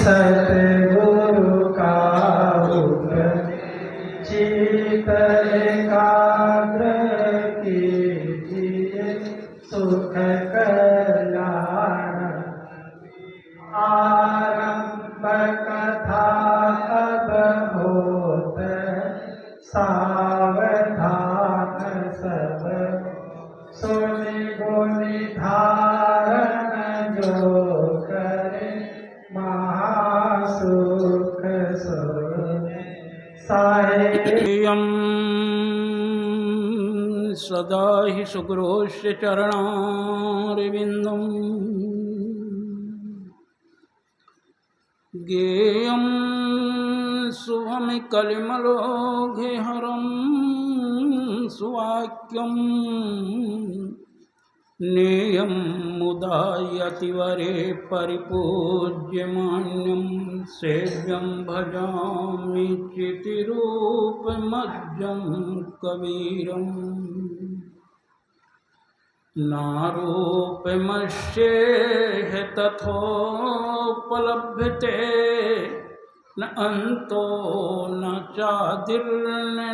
सतगुरु का चित एकाग्र कीजिए सुख कल्याण। आरंभ कथा अब होत सावधान सब, सुनि गुनि धारण जो करे महासुख साहेयम् सदा हि सुगुरोस्य चरणारविन्दम् ज्ञेयं शुभं कलिमलोघहरं सुवाक्यं नेयं मुदा यतिवरे परिपूज्यमान्यं सेव्यं भजामि चितिरूपमज्जं कबीरम् नारूपमस्येह तथोपलभ्यते न अन्तो न चादिर्न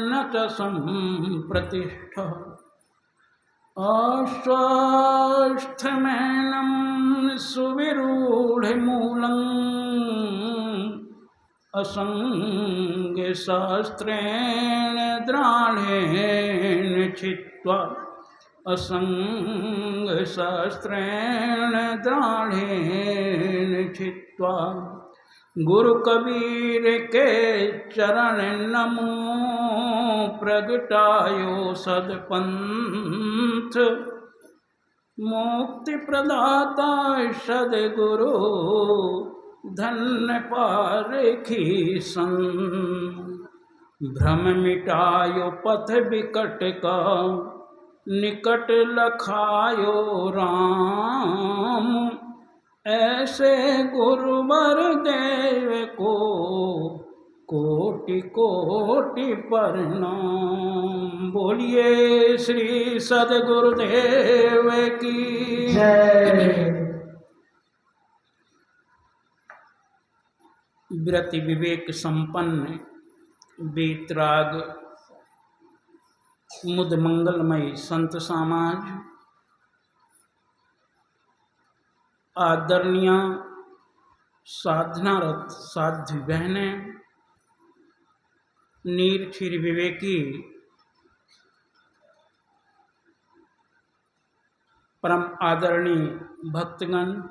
न च सम्प्रतिष्ठा। अस्वस्थमेनं सुविरूढमूलम् असङ्गशास्त्रेण द्राढेन छित्त्वा, असङ्गशास्त्रेण द्राढेन छित्त्वा। गुरु कबीर के चरण नमो प्रगटायो सदपंथ, मुक्ति प्रदाता सदगुरु धन्य पारखी संत। भ्रम मिटायो पथ विकट का निकट लखायो राम, ऐसे गुरुवर देव को कोटि कोटि प्रणाम। बोलिए श्री सद्गुरुदेव की जय। व्रति विवेक संपन्न बेतराग मुद मंगलमय संत समाज, आदरणीय साधनारत साध्वी बहनें, नीर क्षीर विवेकी परम आदरणीय भक्तगण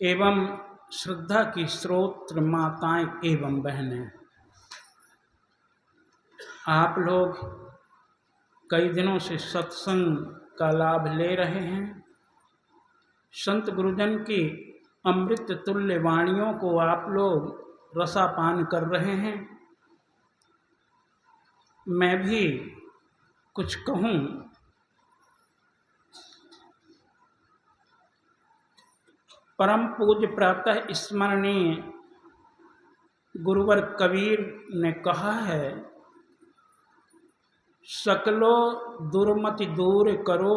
एवं श्रद्धा की स्रोत्र माताएं एवं बहनें, आप लोग कई दिनों से सत्संग का लाभ ले रहे हैं। संत गुरुजन की अमृत तुल्य वाणियों को आप लोग रसापान कर रहे हैं। मैं भी कुछ कहूँ। परम पूज्य प्रातः स्मरणीय गुरुवर कबीर ने कहा है, सकलो दुर्मति दूर करो,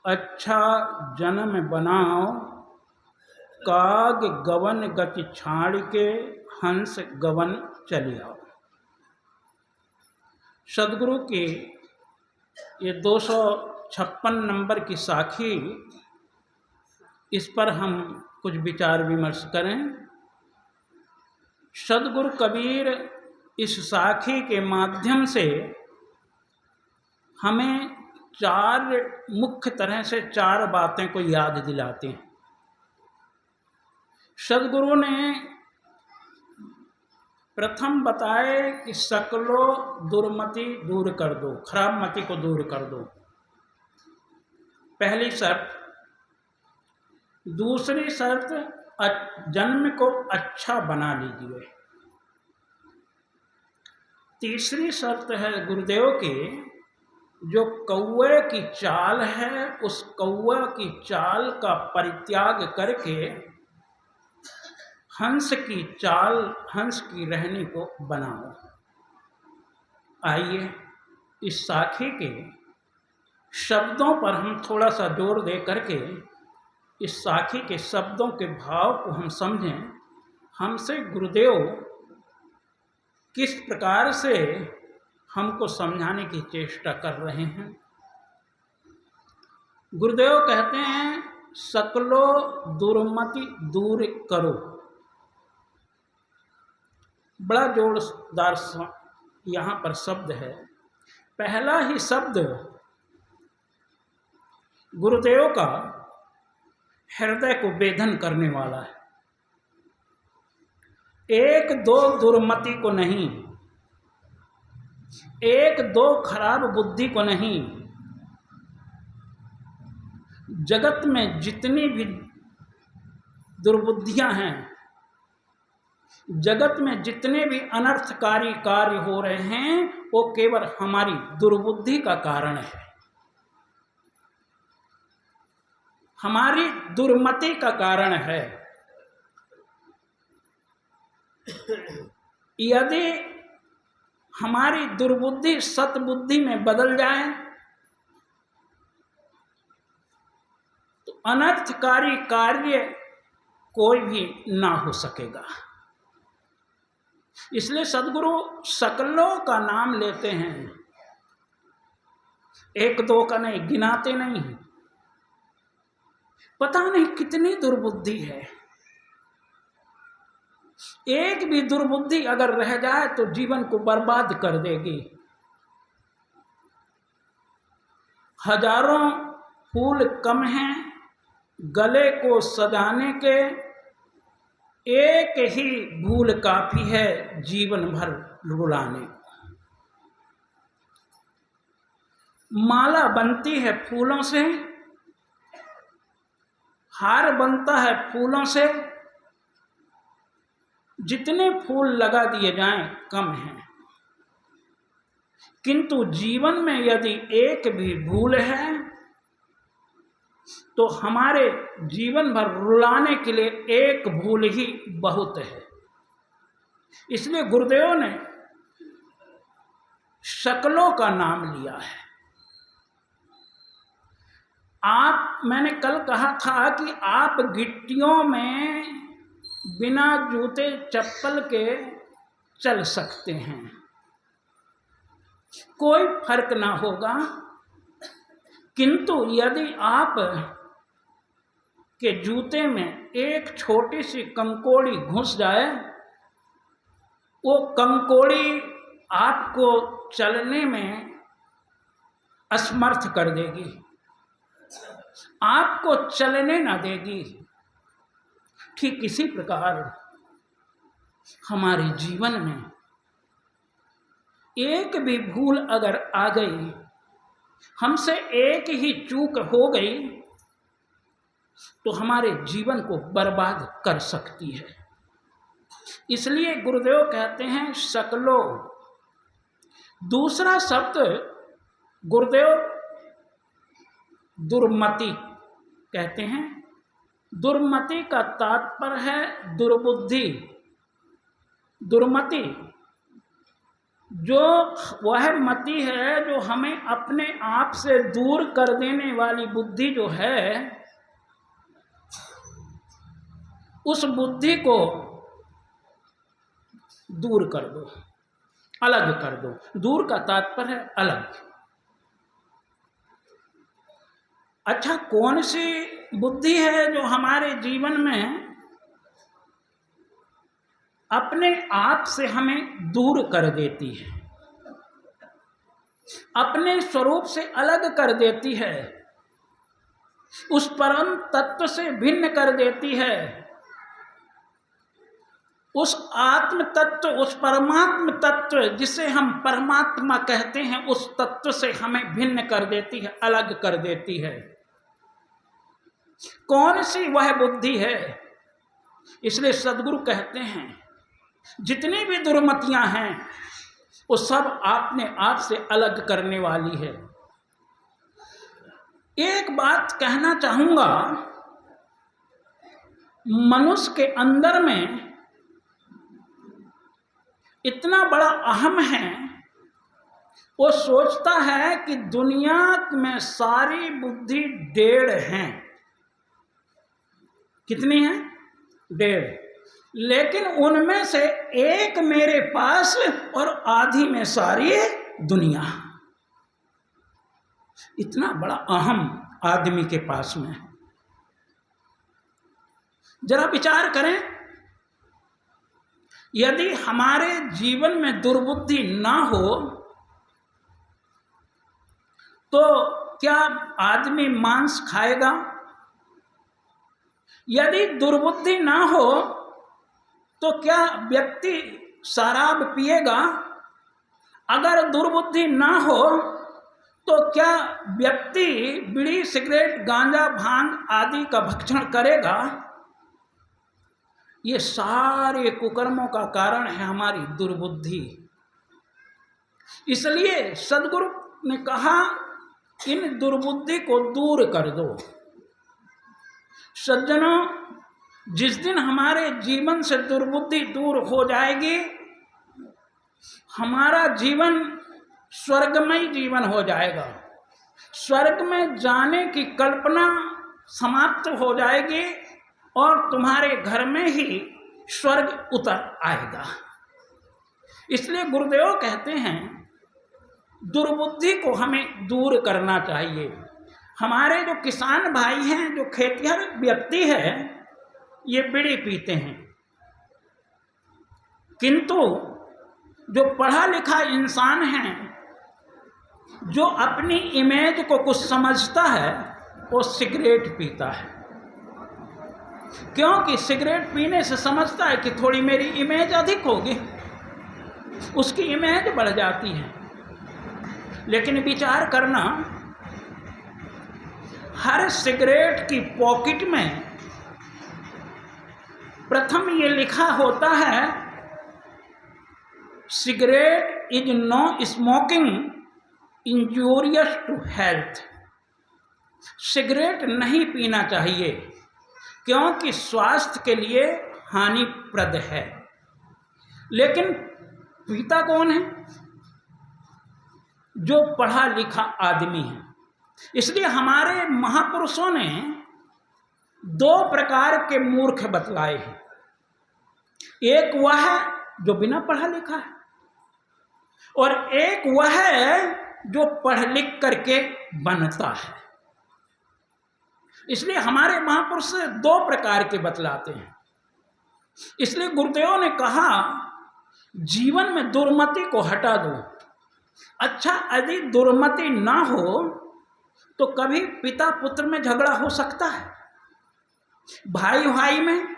अच्छा जन्म बनाओ, काग गवन गति छाड़ के हंस गवन चले आओ। सदगुरु की ये 256 नंबर की साखी, इस पर हम कुछ विचार विमर्श करें। सदगुरु कबीर इस साखी के माध्यम से हमें चार मुख्य तरह से चार बातें को याद दिलाते हैं। सदगुरु ने प्रथम बताए कि सकलो दुर्मति दूर कर दो, खराब मति को दूर कर दो, पहली शर्त। दूसरी शर्त, जन्म को अच्छा बना लीजिए। तीसरी शर्त है गुरुदेव की, जो कौवे की चाल है उस कौवा की चाल का परित्याग करके हंस की चाल, हंस की रहनी को बनाओ। आइए इस साखी के शब्दों पर हम थोड़ा सा जोर दे करके इस साखी के शब्दों के भाव को हम समझें। हमसे गुरुदेव किस प्रकार से हमको समझाने की चेष्टा कर रहे हैं। गुरुदेव कहते हैं सकलो दुर्मति दूर करो। बड़ा जोरदार यहाँ पर शब्द है। पहला ही शब्द गुरुदेव का हृदय को वेदन करने वाला है। एक दो दुर्मति को नहीं, एक दो खराब बुद्धि को नहीं, जगत में जितनी भी दुर्बुद्धियां हैं, जगत में जितने भी अनर्थकारी कार्य हो रहे हैं, वो केवल हमारी दुर्बुद्धि का कारण है, हमारी दुर्मति का कारण है। यदि हमारी दुर्बुद्धि सतबुद्धि में बदल जाए तो अनर्थकारी कार्य कोई भी ना हो सकेगा। इसलिए सद्गुरु सकलों का नाम लेते हैं, एक दो का नहीं, गिनाते नहीं। पता नहीं कितनी दुर्बुद्धि है। एक भी दुर्बुद्धि अगर रह जाए तो जीवन को बर्बाद कर देगी। हजारों फूल कम हैं गले को सजाने के, एक ही भूल काफी है जीवन भर रुलाने को। माला बनती है फूलों से, हार बनता है फूलों से, जितने फूल लगा दिए जाएं कम हैं। किंतु जीवन में यदि एक भी भूल है तो हमारे जीवन भर रुलाने के लिए एक भूल ही बहुत है। इसलिए गुरुदेव ने शकलों का नाम लिया है। मैंने कल कहा था कि आप गिट्टियों में बिना जूते चप्पल के चल सकते हैं, कोई फर्क ना होगा। किंतु यदि आप के जूते में एक छोटी सी कंकोड़ी घुस जाए, वो कंकोड़ी आपको चलने में असमर्थ कर देगी, आपको चलने ना देगी। ठीक इसी प्रकार हमारे जीवन में एक भी भूल अगर आ गई, हमसे एक ही चूक हो गई, तो हमारे जीवन को बर्बाद कर सकती है। इसलिए गुरुदेव कहते हैं सकलो। दूसरा शब्द गुरुदेव दुर्मति कहते हैं। दुर्मति का तात्पर्य है दुर्बुद्धि। दुर्मति जो वह मति है जो हमें अपने आप से दूर कर देने वाली बुद्धि जो है, उस बुद्धि को दूर कर दो, अलग कर दो। दूर का तात्पर्य है अलग। अच्छा, कौन सी बुद्धि है जो हमारे जीवन में अपने आप से हमें दूर कर देती है, अपने स्वरूप से अलग कर देती है, उस परम तत्व से भिन्न कर देती है, उस आत्म तत्व, उस परमात्म तत्व जिसे हम परमात्मा कहते हैं, उस तत्व से हमें भिन्न कर देती है, अलग कर देती है। कौन सी वह बुद्धि है? इसलिए सद्गुरु कहते हैं जितनी भी दुर्मतियां हैं वो सब अपने आप से अलग करने वाली है। एक बात कहना चाहूंगा, मनुष्य के अंदर में इतना बड़ा अहम है, वो सोचता है कि दुनिया में सारी बुद्धि डेढ़ हैं, कितनी है? 1.5। लेकिन उनमें से एक मेरे पास और आधी में सारी दुनिया। इतना बड़ा अहम आदमी के पास में है। जरा विचार करें, यदि हमारे जीवन में दुर्बुद्धि ना हो तो क्या आदमी मांस खाएगा? यदि दुर्बुद्धि ना हो तो क्या व्यक्ति शराब पिएगा? अगर दुर्बुद्धि ना हो तो क्या व्यक्ति बीड़ी, सिगरेट, गांजा, भांग आदि का भक्षण करेगा? ये सारे कुकर्मों का कारण है हमारी दुर्बुद्धि। इसलिए सद्गुरु ने कहा, इन दुर्बुद्धि को दूर कर दो। सज्जनों, जिस दिन हमारे जीवन से दुर्बुद्धि दूर हो जाएगी, हमारा जीवन स्वर्गमय जीवन हो जाएगा। स्वर्ग में जाने की कल्पना समाप्त हो जाएगी और तुम्हारे घर में ही स्वर्ग उतर आएगा। इसलिए गुरुदेव कहते हैं दुर्बुद्धि को हमें दूर करना चाहिए। हमारे जो किसान भाई हैं, जो खेतिहर व्यक्ति है, ये बीड़ी पीते हैं, किंतु जो पढ़ा लिखा इंसान है, जो अपनी इमेज को कुछ समझता है, वो सिगरेट पीता है। क्योंकि सिगरेट पीने से समझता है कि थोड़ी मेरी इमेज अधिक होगी, उसकी इमेज बढ़ जाती है। लेकिन विचार करना, हर सिगरेट की पॉकेट में प्रथम ये लिखा होता है, cigarette is no smoking injurious to health. Cigarette नहीं पीना चाहिए क्योंकि स्वास्थ्य के लिए हानिप्रद है। लेकिन पीता कौन है? जो पढ़ा लिखा आदमी है। इसलिए हमारे महापुरुषों ने 2 प्रकार के मूर्ख बतलाए हैं। एक वह है जो बिना पढ़ा लिखा है, और एक वह है जो पढ़ लिख करके बनता है। इसलिए हमारे महापुरुष 2 प्रकार के बतलाते हैं। इसलिए गुरुदेव ने कहा, जीवन में दुर्मति को हटा दो। अच्छा, यदि दुर्मति ना हो तो कभी पिता पुत्र में झगड़ा हो सकता है, भाई भाई में,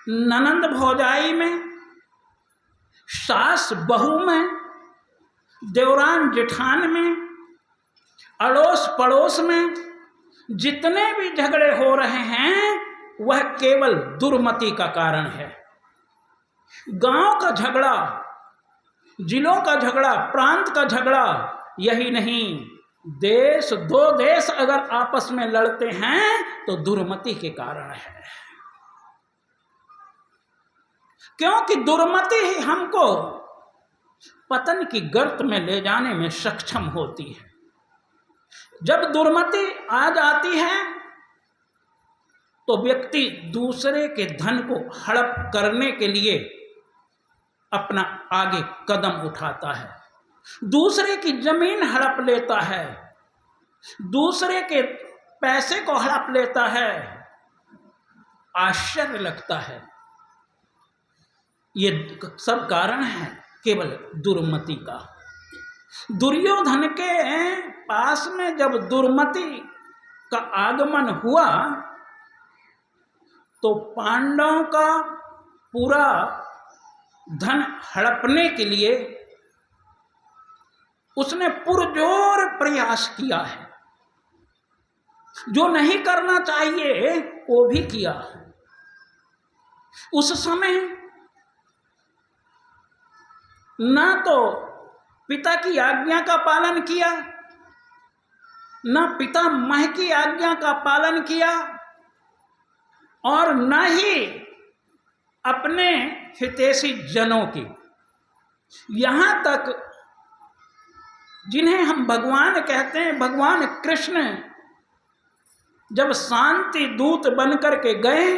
ननंद भौजाई में, सास बहू में, देवरान जेठान में, अड़ोस पड़ोस में। जितने भी झगड़े हो रहे हैं वह केवल दुर्मति का कारण है। गांव का झगड़ा, जिलों का झगड़ा, प्रांत का झगड़ा, यही नहीं, देश 2 देश अगर आपस में लड़ते हैं तो दुर्मति के कारण है। क्योंकि दुर्मति ही हमको पतन की गर्त में ले जाने में सक्षम होती है। जब दुर्मति आ जाती है तो व्यक्ति दूसरे के धन को हड़प करने के लिए अपना आगे कदम उठाता है, दूसरे की जमीन हड़प लेता है, दूसरे के पैसे को हड़प लेता है। आश्चर्य लगता है। ये सब कारण है केवल दुर्मति का। दुर्योधन के पास में जब दुर्मति का आगमन हुआ तो पांडवों का पूरा धन हड़पने के लिए उसने पुरजोर प्रयास किया है। जो नहीं करना चाहिए वो भी किया। उस समय ना तो पिता की आज्ञा का पालन किया, ना पितामह की आज्ञा का पालन किया, और न ही अपने हितैषी जनों की। यहाँ तक जिन्हें हम भगवान कहते हैं, भगवान कृष्ण, जब शांति दूत बनकर के गए,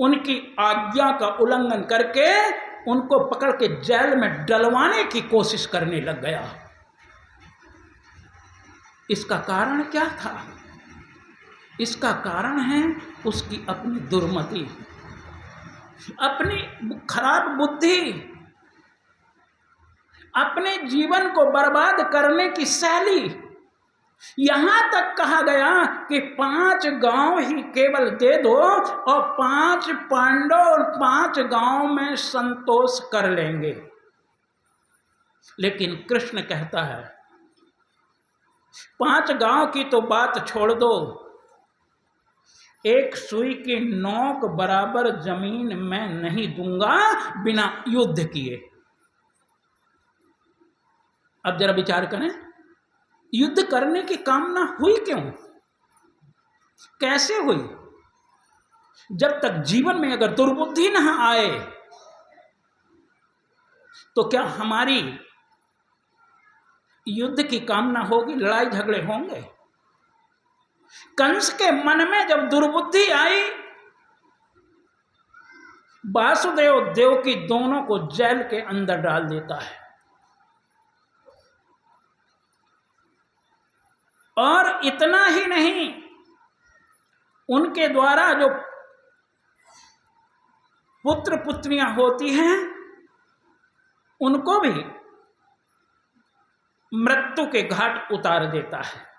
उनकी आज्ञा का उल्लंघन करके उनको पकड़ के जेल में डलवाने की कोशिश करने लग गया। इसका कारण क्या था? इसका कारण है उसकी अपनी दुर्मति, अपनी खराब बुद्धि, अपने जीवन को बर्बाद करने की शैली। यहां तक कहा गया कि 5 गांव ही केवल दे दो और 5 पांडव और 5 गांव में संतोष कर लेंगे। लेकिन कृष्ण कहता है 5 गांव की तो बात छोड़ दो, एक सुई की नोक बराबर जमीन मैं नहीं दूंगा बिना युद्ध किए। अब जरा विचार करें, युद्ध करने की कामना हुई क्यों? कैसे हुई? जब तक जीवन में अगर दुर्बुद्धि न आए तो क्या हमारी युद्ध की कामना होगी? लड़ाई झगड़े होंगे? कंस के मन में जब दुर्बुद्धि आई, वासुदेव देवकी दोनों को जेल के अंदर डाल देता है। और इतना ही नहीं, उनके द्वारा जो पुत्र पुत्रियां होती हैं उनको भी मृत्यु के घाट उतार देता है।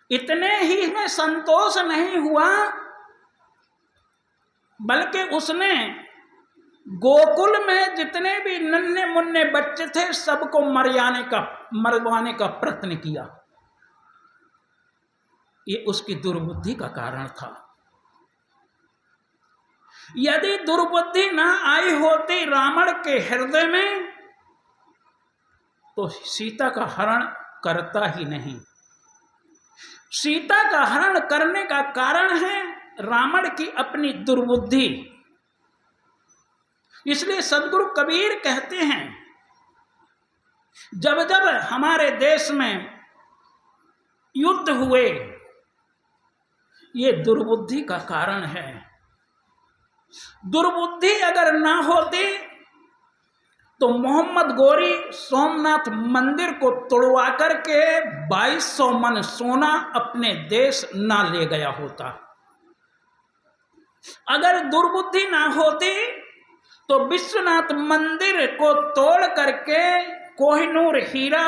इतने ही में संतोष नहीं हुआ, बल्कि उसने गोकुल में जितने भी नन्हे मुन्ने बच्चे थे सबको मरवाने का प्रयत्न किया। ये उसकी दुर्बुद्धि का कारण था। यदि दुर्बुद्धि ना आई होती रावण के हृदय में तो सीता का हरण करता ही नहीं। सीता का हरण करने का कारण है रावण की अपनी दुर्बुद्धि। इसलिए सदगुरु कबीर कहते हैं, जब जब हमारे देश में युद्ध हुए ये दुर्बुद्धि का कारण है। दुर्बुद्धि अगर ना होती तो मोहम्मद गोरी सोमनाथ मंदिर को तोड़वा करके 2200 मन सोना अपने देश ना ले गया होता। अगर दुर्बुद्धि ना होती तो विश्वनाथ मंदिर को तोड़ करके कोहिनूर हीरा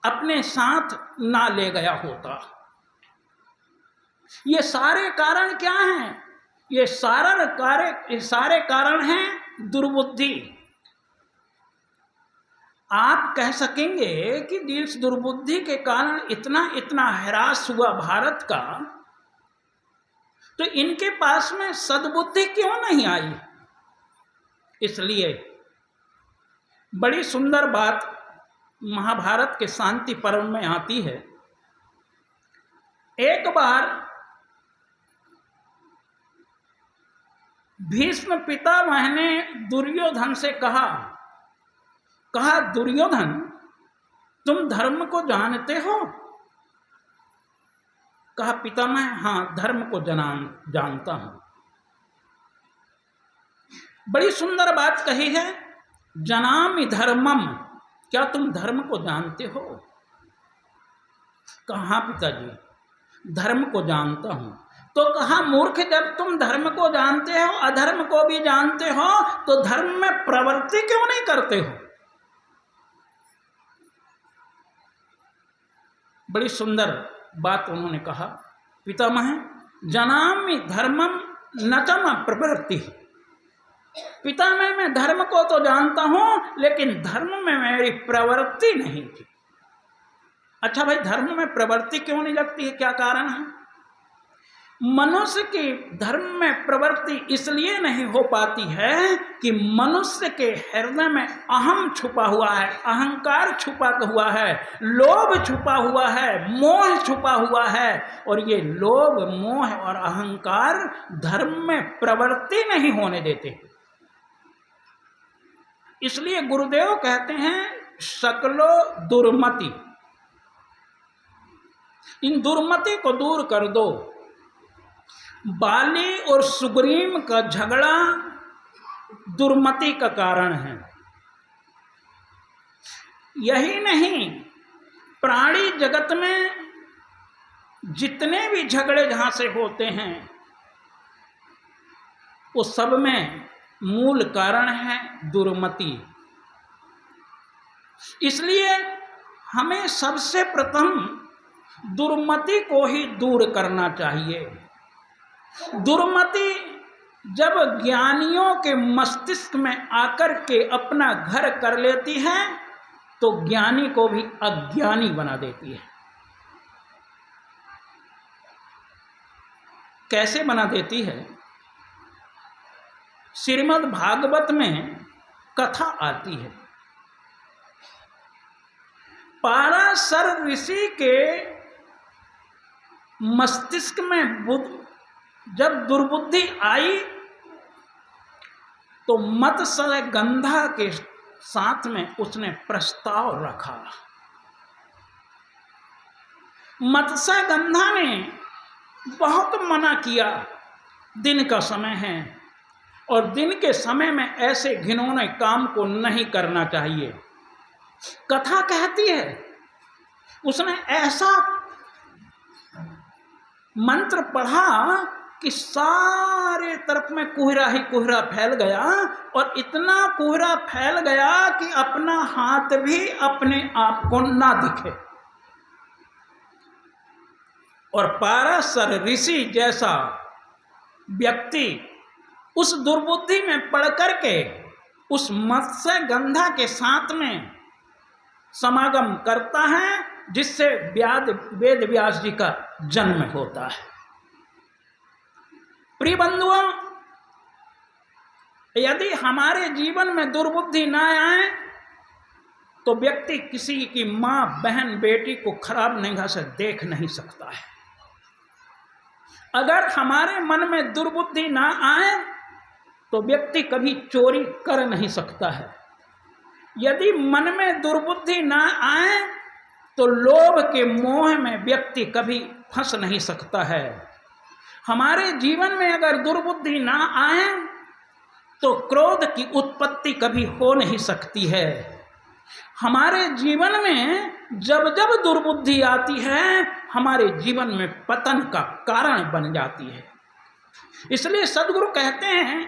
अपने साथ ना ले गया होता। ये सारे कारण क्या हैं? ये सारे कारण हैं दुर्बुद्धि। आप कह सकेंगे कि इस दुर्बुद्धि के कारण इतना ह्रास हुआ भारत का, तो इनके पास में सद्बुद्धि क्यों नहीं आई? इसलिए बड़ी सुंदर बात महाभारत के शांति पर्व में आती है। एक बार भीष्म पितामह ने दुर्योधन से कहा दुर्योधन, तुम धर्म को जानते हो? कहा पितामह, हाँ धर्म को जानता हूं। बड़ी सुंदर बात कही है, जनामि धर्मम, क्या तुम धर्म को जानते हो? कहा हाँ पिताजी धर्म को जानता हूं। तो कहा मूर्ख, जब तुम धर्म को जानते हो अधर्म को भी जानते हो तो धर्म में प्रवृत्ति क्यों नहीं करते हो? बड़ी सुंदर बात उन्होंने कहा, पितामह जनामि धर्मम नचम प्रवृत्ति। पितामह मैं धर्म को तो जानता हूं लेकिन धर्म में मेरी प्रवृत्ति नहीं थी। अच्छा भाई, धर्म में प्रवृत्ति क्यों नहीं लगती है? क्या कारण है? मनुष्य की धर्म में प्रवृत्ति इसलिए नहीं हो पाती है कि मनुष्य के हृदय में अहम छुपा हुआ है, अहंकार छुपा हुआ है, लोभ छुपा हुआ है, मोह छुपा हुआ है। और ये लोभ, मोह और अहंकार धर्म में प्रवृत्ति नहीं होने देते। इसलिए गुरुदेव कहते हैं सकलो दुर्मति, इन दुर्मति को दूर कर दो। बाली और सुग्रीव का झगड़ा दुर्मति का कारण है। यही नहीं, प्राणी जगत में जितने भी झगड़े जहां से होते हैं वो सब में मूल कारण है दुर्मति। इसलिए हमें सबसे प्रथम दुर्मति को ही दूर करना चाहिए। दुर्मति जब ज्ञानियों के मस्तिष्क में आकर के अपना घर कर लेती है तो ज्ञानी को भी अज्ञानी बना देती है। कैसे बना देती है? श्रीमद् भागवत में कथा आती है। पाराशर ऋषि के मस्तिष्क में जब दुर्बुद्धि आई तो मत्स्य गंधा के साथ में उसने प्रस्ताव रखा। मत्स्य गंधा ने बहुत मना किया, दिन का समय है और दिन के समय में ऐसे घिनौने काम को नहीं करना चाहिए। कथा कहती है उसने ऐसा मंत्र पढ़ा कि सारे तरफ में कोहरा ही कोहरा फैल गया और इतना कोहरा फैल गया कि अपना हाथ भी अपने आप को ना दिखे। और पाराशर ऋषि जैसा व्यक्ति उस दुर्बुद्धि में पड़ करके उस मत्स्य गंधा के साथ में समागम करता है, जिससे वेद व्यास जी का जन्म होता है। प्रिय बंधुओं, यदि हमारे जीवन में दुर्बुद्धि ना आए तो व्यक्ति किसी की मां, बहन, बेटी को खराब निगाह से देख नहीं सकता है। अगर हमारे मन में दुर्बुद्धि ना आए तो व्यक्ति कभी चोरी कर नहीं सकता है। यदि मन में दुर्बुद्धि ना आए तो लोभ के मोह में व्यक्ति कभी फंस नहीं सकता है। हमारे जीवन में अगर दुर्बुद्धि ना आए तो क्रोध की उत्पत्ति कभी हो नहीं सकती है। हमारे जीवन में जब जब दुर्बुद्धि आती है हमारे जीवन में पतन का कारण बन जाती है। इसलिए सद्गुरु कहते हैं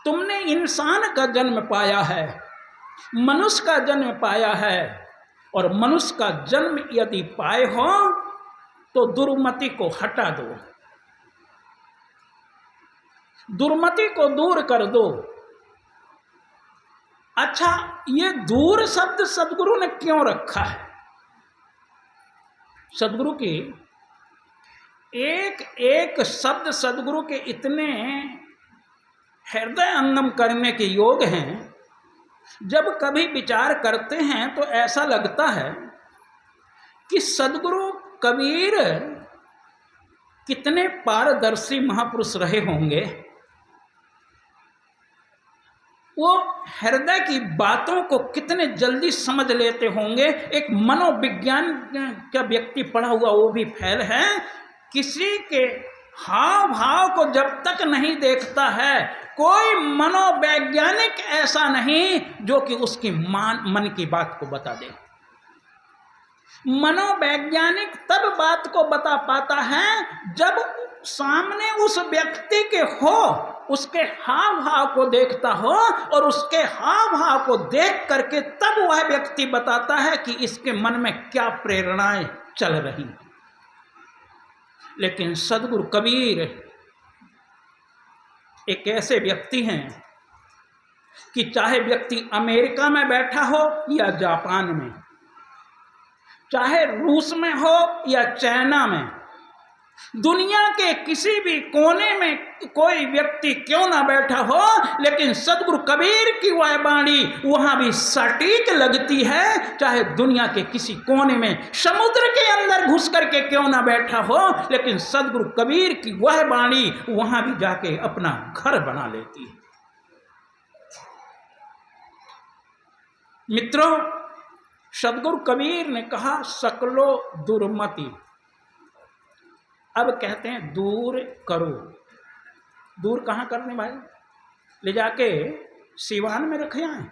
तुमने इंसान का जन्म पाया है, मनुष्य का जन्म पाया है, और मनुष्य का जन्म यदि पाए हो तो दुर्मति को हटा दो, दुर्मति को दूर कर दो। अच्छा, ये दूर शब्द सद्गुरु ने क्यों रखा है? सद्गुरु की एक एक शब्द सद्गुरु के इतने हृदय अंगम करने के योग हैं, जब कभी विचार करते हैं तो ऐसा लगता है कि सद्गुरु कबीर कितने पारदर्शी महापुरुष रहे होंगे। वो हृदय की बातों को कितने जल्दी समझ लेते होंगे। एक मनोविज्ञान का व्यक्ति पढ़ा हुआ वो भी फेल है। किसी के हाव भाव को जब तक नहीं देखता है, कोई मनोवैज्ञानिक ऐसा नहीं जो कि उसकी मन की बात को बता दे। मनोवैज्ञानिक तब बात को बता पाता है जब सामने उस व्यक्ति के हो, उसके हाव भाव को देखता हो, और उसके हाव भाव को देख करके तब वह व्यक्ति बताता है कि इसके मन में क्या प्रेरणाएं चल रही। लेकिन सद्गुरु कबीर एक ऐसे व्यक्ति हैं कि चाहे व्यक्ति अमेरिका में बैठा हो या जापान में, चाहे रूस में हो या चाइना में, दुनिया के किसी भी कोने में कोई व्यक्ति क्यों ना बैठा हो, लेकिन सद्गुरु कबीर की वह वाणी वहां भी सटीक लगती है। चाहे दुनिया के किसी कोने में समुद्र के अंदर घुस करके क्यों ना बैठा हो, लेकिन सद्गुरु कबीर की वह वाणी वहां भी जाके अपना घर बना लेती है। मित्रों, सद्गुरु कबीर ने कहा सकलो दुर्मति अब कहते हैं दूर करो। दूर कहाँ करने भाई? ले जाके सिवान में रख आए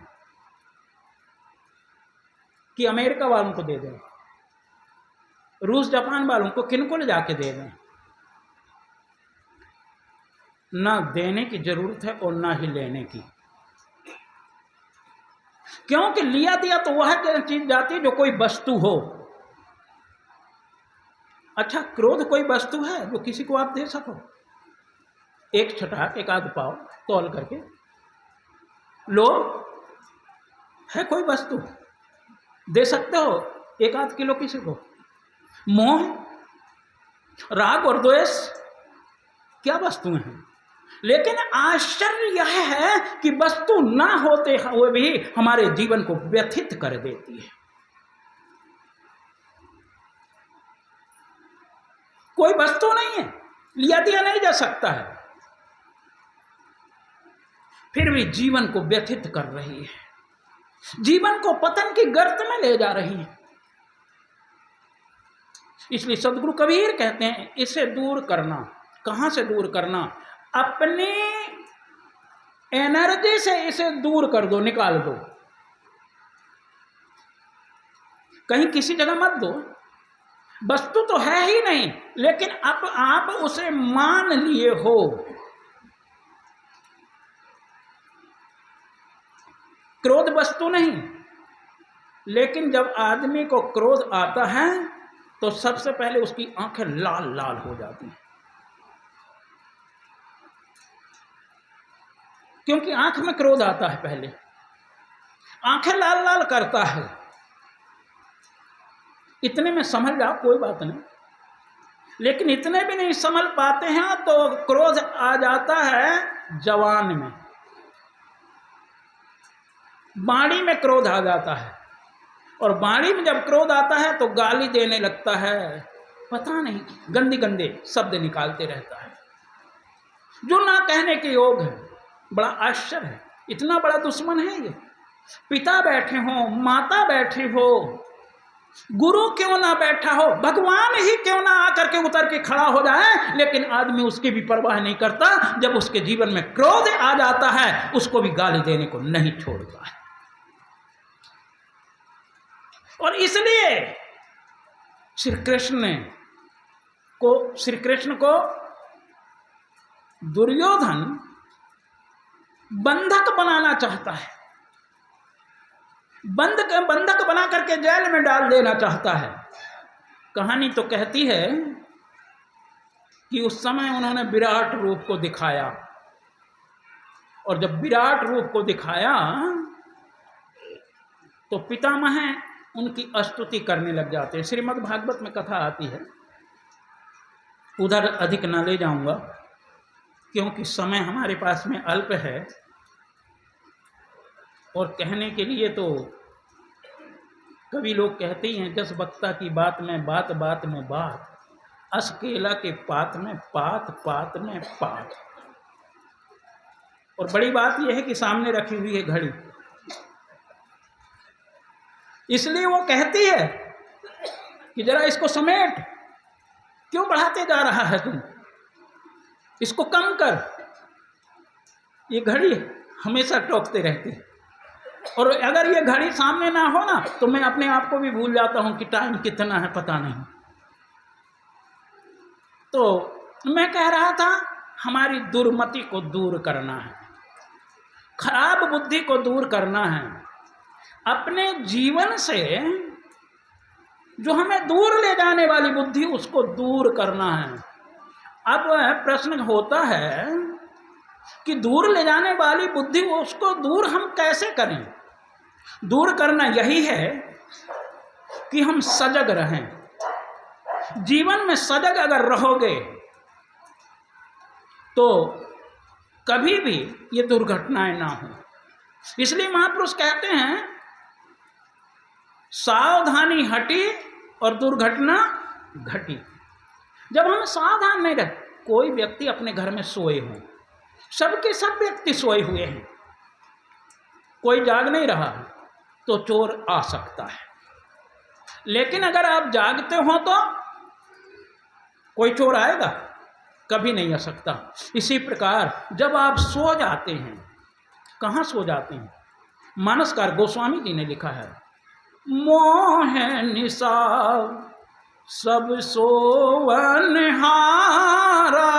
कि अमेरिका वालों को दे दें, रूस जापान वालों को, किनको ले जाके दे दें? ना देने की जरूरत है और ना ही लेने की, क्योंकि लिया दिया तो वह चीज जाती है जो कोई वस्तु हो। अच्छा, क्रोध कोई वस्तु है जो किसी को आप दे सको? एक छटाक, एक आध पाव तौल करके लोभ है कोई वस्तु? दे सकते हो एक आध किलो किसी को? मोह, राग और द्वेष क्या वस्तुएं हैं? लेकिन आश्चर्य यह है कि वस्तु ना होते हुए भी हमारे जीवन को व्यथित कर देती है। कोई वस्तु नहीं है, लिया दिया नहीं जा सकता है, फिर भी जीवन को व्यथित कर रही है, जीवन को पतन की गर्त में ले जा रही है। इसलिए सदगुरु कबीर कहते हैं इसे दूर करना। कहां से दूर करना? अपनी एनर्जी से इसे दूर कर दो, निकाल दो। कहीं किसी जगह मत दो, वस्तु तो है ही नहीं, लेकिन अब आप उसे मान लिए हो। क्रोध वस्तु नहीं, लेकिन जब आदमी को क्रोध आता है तो सबसे पहले उसकी आंखें लाल लाल हो जाती हैं, क्योंकि आंख में क्रोध आता है, पहले आंखें लाल लाल करता है। इतने में समझ जाओ कोई बात नहीं, लेकिन इतने भी नहीं समझ पाते हैं तो क्रोध आ जाता है जवान में, बाणी में क्रोध आ जाता है, और बाणी में जब क्रोध आता है तो गाली देने लगता है, पता नहीं गंदे गंदे शब्द निकालते रहता है जो ना कहने के योग है। बड़ा आश्चर्य है, इतना बड़ा दुश्मन है ये। पिता बैठे हो, माता बैठी हो, गुरु क्यों ना बैठा हो, भगवान ही क्यों ना आकर के उतर के खड़ा हो जाए, लेकिन आदमी उसकी भी परवाह नहीं करता। जब उसके जीवन में क्रोध आ जाता है उसको भी गाली देने को नहीं छोड़ता है। और इसलिए श्री कृष्ण को दुर्योधन बंधक बनाना चाहता है, बंधक बना करके जेल में डाल देना चाहता है। कहानी तो कहती है कि उस समय उन्होंने विराट रूप को दिखाया, और जब विराट रूप को दिखाया तो पितामह उनकी स्तुति करने लग जाते हैं। श्रीमद् भागवत में कथा आती है, उधर अधिक न ले जाऊंगा क्योंकि समय हमारे पास में अल्प है, और कहने के लिए तो कभी लोग कहते ही हैं, जस वक्ता की बात में बात, बात में बात, अस केला के पात में पात, पात में पात। और बड़ी बात यह है कि सामने रखी हुई है घड़ी, इसलिए वो कहती है कि जरा इसको समेट, क्यों बढ़ाते जा रहा है तुम, इसको कम कर। ये घड़ी हमेशा टोकते रहती है, और अगर ये घड़ी सामने ना हो ना तो मैं अपने आप को भी भूल जाता हूं कि टाइम कितना है पता नहीं। तो मैं कह रहा था हमारी दुर्मति को दूर करना है, खराब बुद्धि को दूर करना है, अपने जीवन से जो हमें दूर ले जाने वाली बुद्धि उसको दूर करना है। अब प्रश्न होता है कि दूर ले जाने वाली बुद्धि उसको दूर हम कैसे करें? दूर करना यही है कि हम सजग रहें। जीवन में सजग अगर रहोगे तो कभी भी ये दुर्घटनाएं ना हो। इसलिए महापुरुष कहते हैं सावधानी हटी और दुर्घटना घटी। जब हम सावधान नहीं रहे, कोई व्यक्ति अपने घर में सोए हों, सबके सब व्यक्ति सोए हुए हैं, कोई जाग नहीं रहा तो चोर आ सकता है। लेकिन अगर आप जागते हो तो कोई चोर आएगा? कभी नहीं आ सकता। इसी प्रकार जब आप सो जाते हैं, कहाँ सो जाते हैं? मानसकार गोस्वामी जी ने लिखा है, मोह निशा सब सोवन हारा।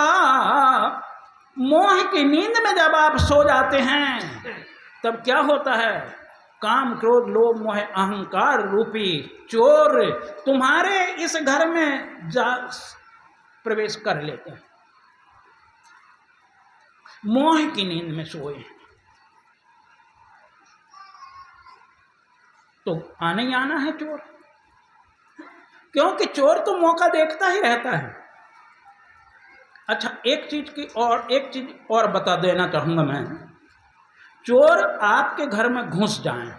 मोह की नींद में जब आप सो जाते हैं तब क्या होता है? काम क्रोध लोभ मोह अहंकार रूपी चोर तुम्हारे इस घर में जा प्रवेश कर लेते हैं। मोह की नींद में सोए हैं तो आना ही आना है चोर, क्योंकि चोर तो मौका देखता ही रहता है। अच्छा, एक चीज और बता देना चाहूंगा मैं। चोर आपके घर में घुस जाएं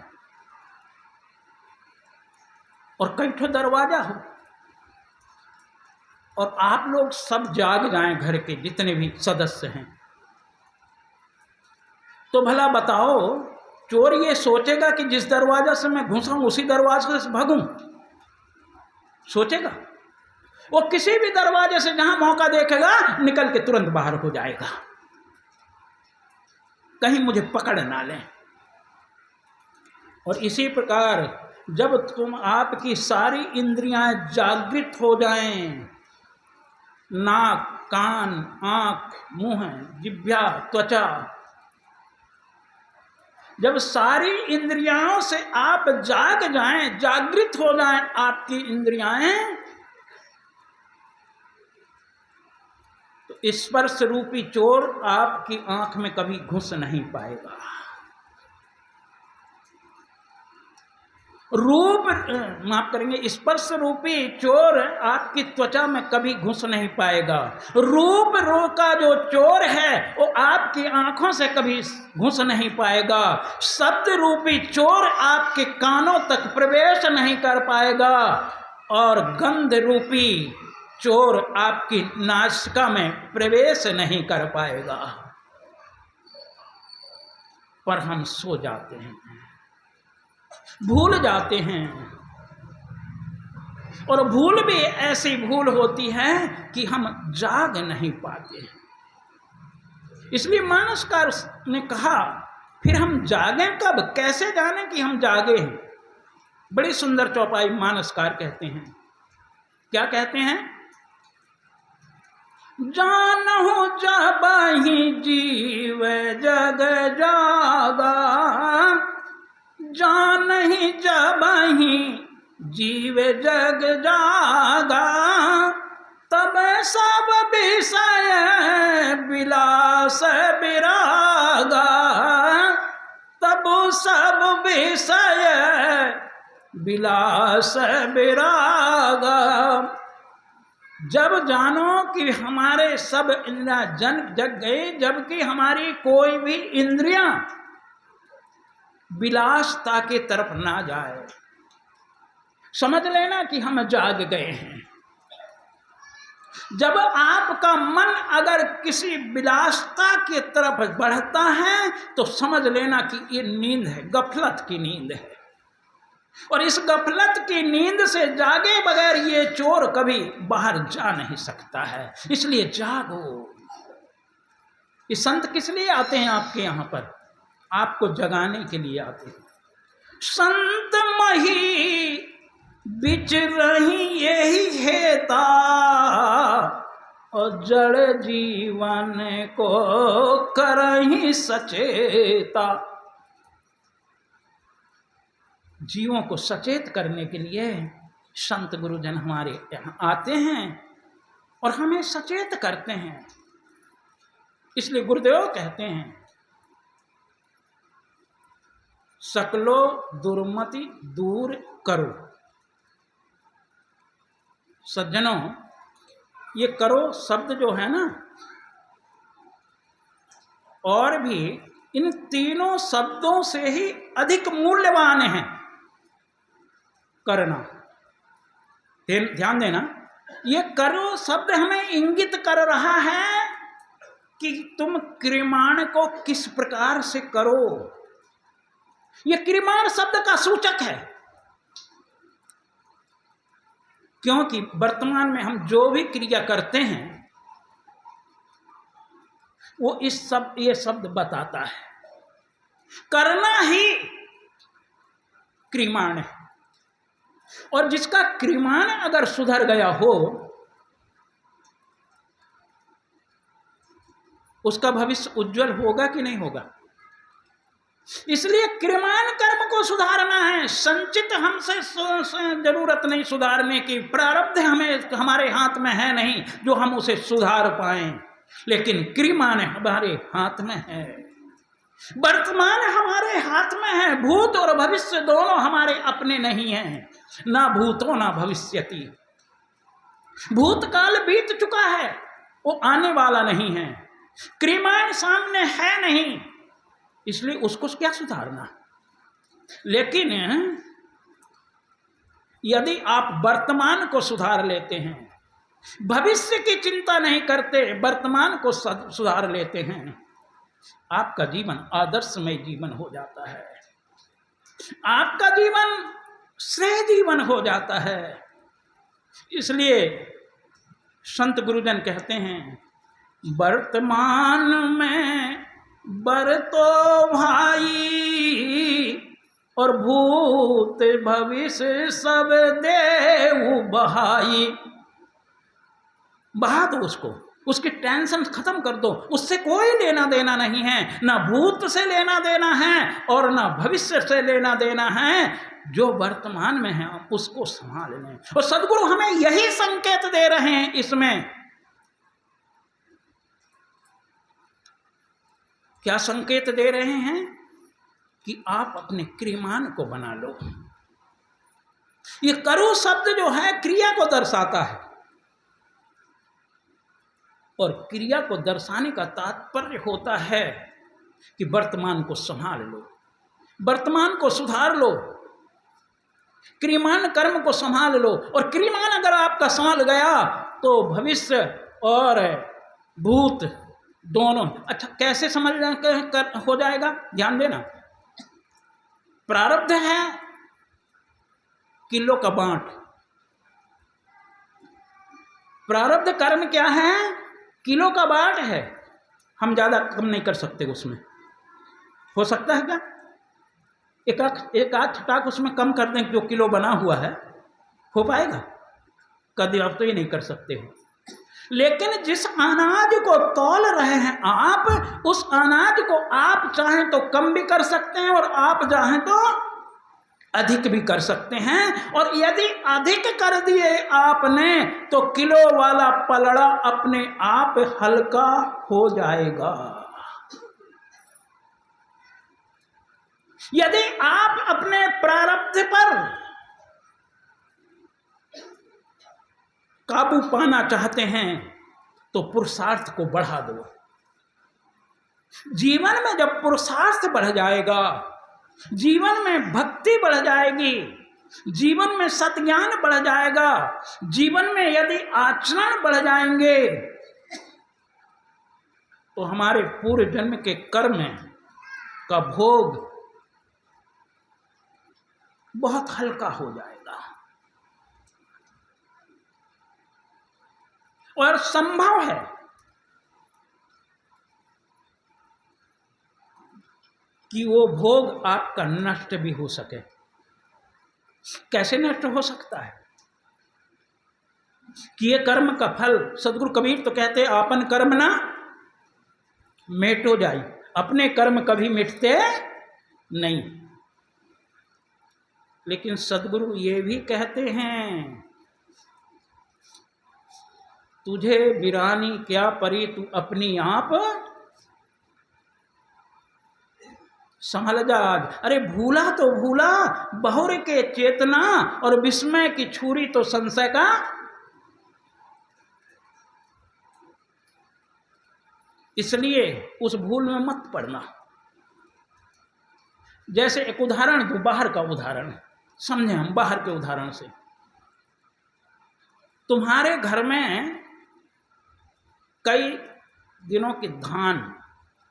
और कई ठो दरवाजा हो और आप लोग सब जाग जाएं, घर के जितने भी सदस्य हैं, तो भला बताओ चोर ये सोचेगा कि जिस दरवाजा से मैं घुसा हूं उसी दरवाजे से भागूं? सोचेगा? वो किसी भी दरवाजे से जहां मौका देखेगा निकल के तुरंत बाहर हो जाएगा, कहीं मुझे पकड़ ना लें। और इसी प्रकार जब तुम आपकी सारी इंद्रियां जागृत हो जाएं, नाक कान आंख मुंह जिह्वा त्वचा, जब सारी इंद्रियाओं से आप जाग जाएं, जागृत हो जाएं आपकी इंद्रियाएं, तो स्पर्श रूपी चोर आपकी आंख में कभी घुस नहीं पाएगा। माफ करेंगे, स्पर्श रूपी चोर आपकी त्वचा में कभी घुस नहीं पाएगा। रूप का जो चोर है वो आपकी आंखों से कभी घुस नहीं पाएगा। शब्द रूपी चोर आपके कानों तक प्रवेश नहीं कर पाएगा और गंध रूपी चोर आपकी नासिका में प्रवेश नहीं कर पाएगा। पर हम सो जाते हैं, भूल जाते हैं, और भूल भी ऐसी भूल होती है कि हम जाग नहीं पाते हैं। इसलिए मानसकार ने कहा फिर हम जागें कब, कैसे जाने कि हम जागे हैं? बड़ी सुंदर चौपाई मानसकार कहते हैं। क्या कहते हैं? जानहु जबहि जीव जग जागा, जानहि जबहि जीव जग जागा, तब सब विषय विलास विरागा, तब सब विषय विलास विरागा। जब जानो कि हमारे सब इंद्रियां जग गए, जबकि हमारी कोई भी इंद्रियां विलासता के तरफ ना जाए, समझ लेना कि हम जाग गए हैं। जब आपका मन अगर किसी विलासता की तरफ बढ़ता है तो समझ लेना कि ये नींद है, गफलत की नींद है, और इस गफलत की नींद से जागे बगैर ये चोर कभी बाहर जा नहीं सकता है। इसलिए जागो। ये संत किस लिए आते हैं आपके यहां पर? आपको जगाने के लिए आते हैं। संत मही बिच रही यही हेता, और जड़ जीवन को करही सचेता। जीवों को सचेत करने के लिए संत गुरुजन हमारे यहाँ आते हैं और हमें सचेत करते हैं। इसलिए गुरुदेव कहते हैं, सकलो दुर्मति दूर करो। सज्जनों, ये करो शब्द जो है ना, और भी इन तीनों शब्दों से ही अधिक मूल्यवान है करना। ध्यान देना, ये करो शब्द हमें इंगित कर रहा है कि तुम क्रियमाण को किस प्रकार से करो। ये क्रियमाण शब्द का सूचक है। क्योंकि वर्तमान में हम जो भी क्रिया करते हैं वो ये शब्द बताता है, करना ही क्रियमाण है। और जिसका क्रियमाण अगर सुधर गया हो उसका भविष्य उज्जवल होगा कि नहीं होगा। इसलिए क्रियमाण कर्म को सुधारना है। संचित हमसे जरूरत नहीं सुधारने की, प्रारब्ध हमारे हाथ में है नहीं जो हम उसे सुधार पाएं, लेकिन क्रियमाण हमारे हाथ में है। वर्तमान हमारे हाथ में है, भूत और भविष्य दोनों हमारे अपने नहीं हैं। ना भूतो ना भविष्यति, भूतकाल बीत चुका है, वो आने वाला नहीं है। क्रियमाण सामने है नहीं, इसलिए उसको क्या सुधारना। लेकिन यदि आप वर्तमान को सुधार लेते हैं, भविष्य की चिंता नहीं करते, वर्तमान को सुधार लेते हैं, आपका जीवन आदर्शमय जीवन हो जाता है, आपका जीवन श्रेय जीवन हो जाता है। इसलिए संत गुरुजन कहते हैं, वर्तमान में बरतो भाई और भूत भविष्य सब देऊ बहाई। बहा दो उसको, उसकी टेंशन खत्म कर दो, उससे कोई लेना देना नहीं है, ना भूत से लेना देना है और ना भविष्य से लेना देना है। जो वर्तमान में है उसको संभाल लें। और सद्गुरु हमें यही संकेत दे रहे हैं इसमें। क्या संकेत दे रहे हैं? कि आप अपने क्रियमान को बना लो। ये करो शब्द जो है क्रिया को दर्शाता है, और क्रिया को दर्शाने का तात्पर्य होता है कि वर्तमान को संभाल लो, वर्तमान को सुधार लो, क्रियमान कर्म को संभाल लो। और क्रियमान अगर आपका संभाल गया तो भविष्य और भूत दोनों अच्छा कैसे समझ हो जाएगा। ध्यान देना, प्रारब्ध है किलो का बांट, प्रारब्ध कर्म क्या है? किलो का बाट है। हम ज्यादा कम नहीं कर सकते उसमें। हो सकता है क्या? एक आध छटाक उसमें कम कर दें जो किलो बना हुआ है, हो पाएगा? कभी आप तो ये नहीं कर सकते हो। लेकिन जिस अनाज को तौल रहे हैं आप, उस अनाज को आप चाहें तो कम भी कर सकते हैं और आप चाहें तो अधिक भी कर सकते हैं। और यदि अधिक कर दिए आपने तो किलो वाला पलड़ा अपने आप हल्का हो जाएगा। यदि आप अपने प्रारब्ध पर काबू पाना चाहते हैं तो पुरुषार्थ को बढ़ा दो। जीवन में जब पुरुषार्थ बढ़ जाएगा, जीवन में भक्ति बढ़ जाएगी, जीवन में सत्ज्ञान बढ़ जाएगा, जीवन में यदि आचरण बढ़ जाएंगे तो हमारे पूर्व जन्म के कर्म का भोग बहुत हल्का हो जाएगा। और संभव है कि वो भोग आपका नष्ट भी हो सके। कैसे नष्ट हो सकता है? कि ये कर्म का फल, सदगुरु कबीर तो कहते आपन कर्म ना मेटो जाई, अपने कर्म कभी मिटते नहीं। लेकिन सदगुरु ये भी कहते हैं, तुझे वीरानी क्या परी, तू अपनी आप संभल जा। अरे भूला तो भूला बहुर के चेतना, और विस्मय की छुरी तो संशय का। इसलिए उस भूल में मत पड़ना। जैसे एक उदाहरण दूं, बाहर का उदाहरण समझे हम, बाहर के उदाहरण से। तुम्हारे घर में कई दिनों के धान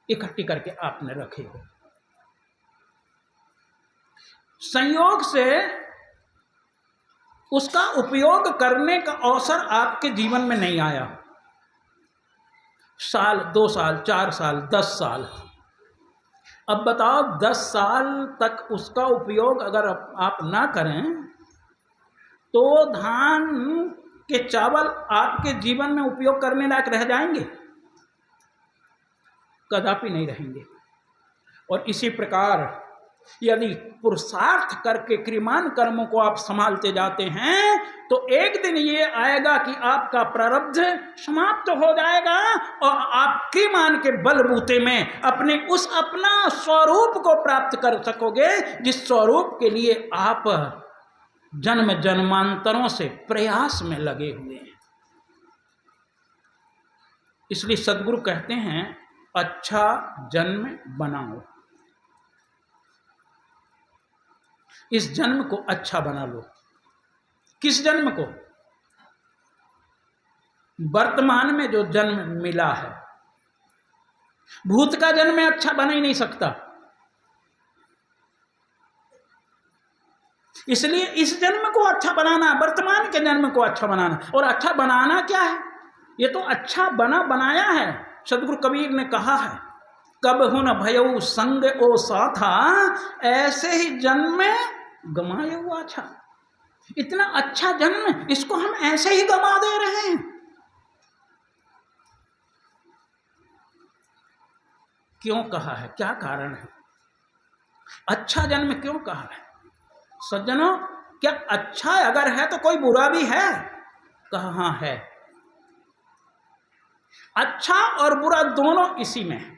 इकट्ठी करके आपने रखे हो, संयोग से उसका उपयोग करने का अवसर आपके जीवन में नहीं आया। साल, 2 साल, 4 साल, 10 साल। अब बताओ 10 साल तक उसका उपयोग अगर आप ना करें तो धान के चावल आपके जीवन में उपयोग करने लायक रह जाएंगे? कदापि नहीं रहेंगे। और इसी प्रकार यदि पुरुषार्थ करके क्रियामान कर्मों को आप संभालते जाते हैं तो एक दिन ये आएगा कि आपका प्रारब्ध समाप्त हो जाएगा और आप क्रियामान के बलबूते में अपने उस अपना स्वरूप को प्राप्त कर सकोगे जिस स्वरूप के लिए आप जन्म जन्मांतरों से प्रयास में लगे हुए हैं। इसलिए सद्गुरु कहते हैं अच्छा जन्म बनाओ, इस जन्म को अच्छा बना लो। किस जन्म को? वर्तमान में जो जन्म मिला है। भूत का जन्म अच्छा बना ही नहीं सकता। इसलिए इस जन्म को अच्छा बनाना, वर्तमान के जन्म को अच्छा बनाना। और अच्छा बनाना क्या है? ये तो अच्छा बनाया है। सदगुरु कबीर ने कहा है, कब हुन भयउ संग ओ साथा, ऐसे ही जन्म में गमाए हुआ अच्छा। इतना अच्छा जन्म, इसको हम ऐसे ही गमा दे रहे हैं। क्यों कहा है? क्या कारण है? अच्छा जन्म क्यों कहा है? सज्जनों, क्या अच्छा अगर है तो कोई बुरा भी है? कहाँ है? अच्छा और बुरा दोनों इसी में है।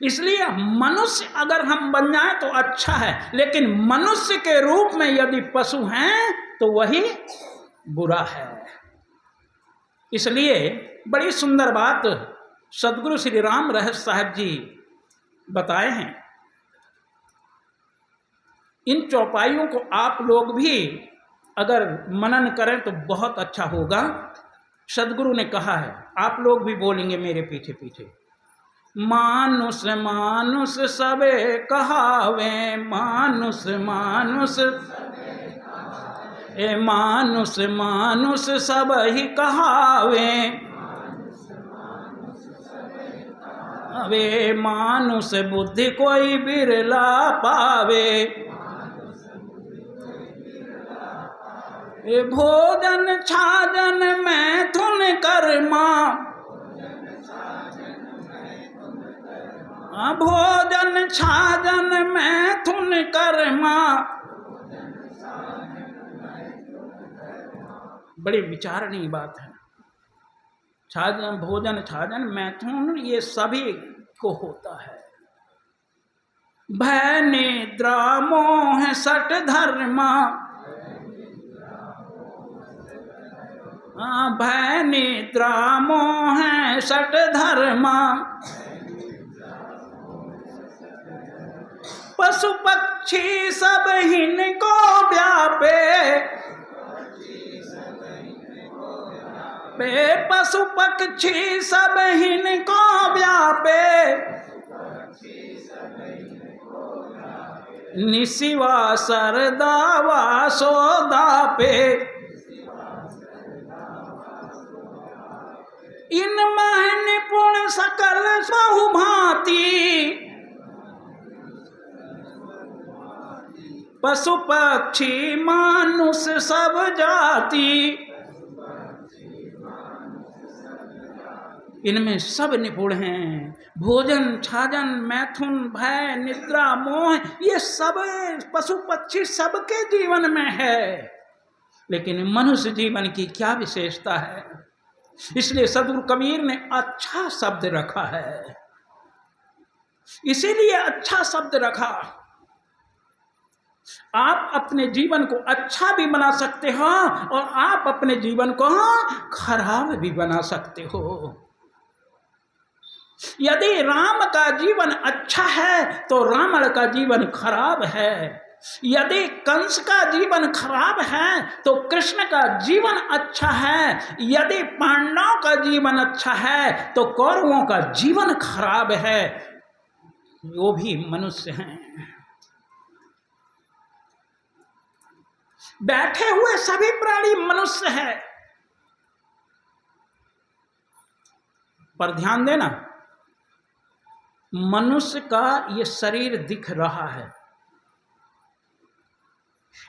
इसलिए मनुष्य अगर हम बन जाए तो अच्छा है, लेकिन मनुष्य के रूप में यदि पशु हैं तो वही बुरा है। इसलिए बड़ी सुंदर बात सदगुरु श्री राम रहस्य साहब जी बताए हैं। इन चौपाइयों को आप लोग भी अगर मनन करें तो बहुत अच्छा होगा। सदगुरु ने कहा है, आप लोग भी बोलेंगे मेरे पीछे पीछे, मानुष मानुष सबे कहावे, मानुष मानुष ए मानुष मानुष सब ही कहावे, अबे मानुष बुद्धि कोई बिरला पावे, ए भोजन छाजन मैथुन कर्मा, भोजन छाजन मैथुन कर्मा। बड़ी विचारणीय बात है। छाजन, भोजन छाजन मैथुन, ये सभी को होता है। भय निद्रा मोह सट धर्मा, भय निद्रा मोह सट धर्मा, पशु पक्षी सब हिनको व्यापे, पशु पक्षी सब हिनको व्यापे, निशिवा सरदावा सोदापे, इन मह निपुण सकल बहुभांति, पशु पक्षी मानुष सब जाति, इनमें सब निपुण हैं। भोजन छाजन मैथुन भय निद्रा मोह, ये सब पशु पक्षी सबके जीवन में है, लेकिन मनुष्य जीवन की क्या विशेषता है? इसलिए सदगुरु कबीर ने अच्छा शब्द रखा है। इसीलिए अच्छा शब्द रखा। आप अपने जीवन को अच्छा भी बना सकते हो और आप अपने जीवन को खराब भी बना सकते हो। यदि राम का जीवन अच्छा है तो रावण का जीवन खराब है। यदि कंस का जीवन खराब है तो कृष्ण का जीवन अच्छा है। यदि पांडवों का जीवन अच्छा है तो कौरवों का जीवन खराब है। वो भी मनुष्य हैं। बैठे हुए सभी प्राणी मनुष्य है। पर ध्यान देना, मनुष्य का ये शरीर दिख रहा है।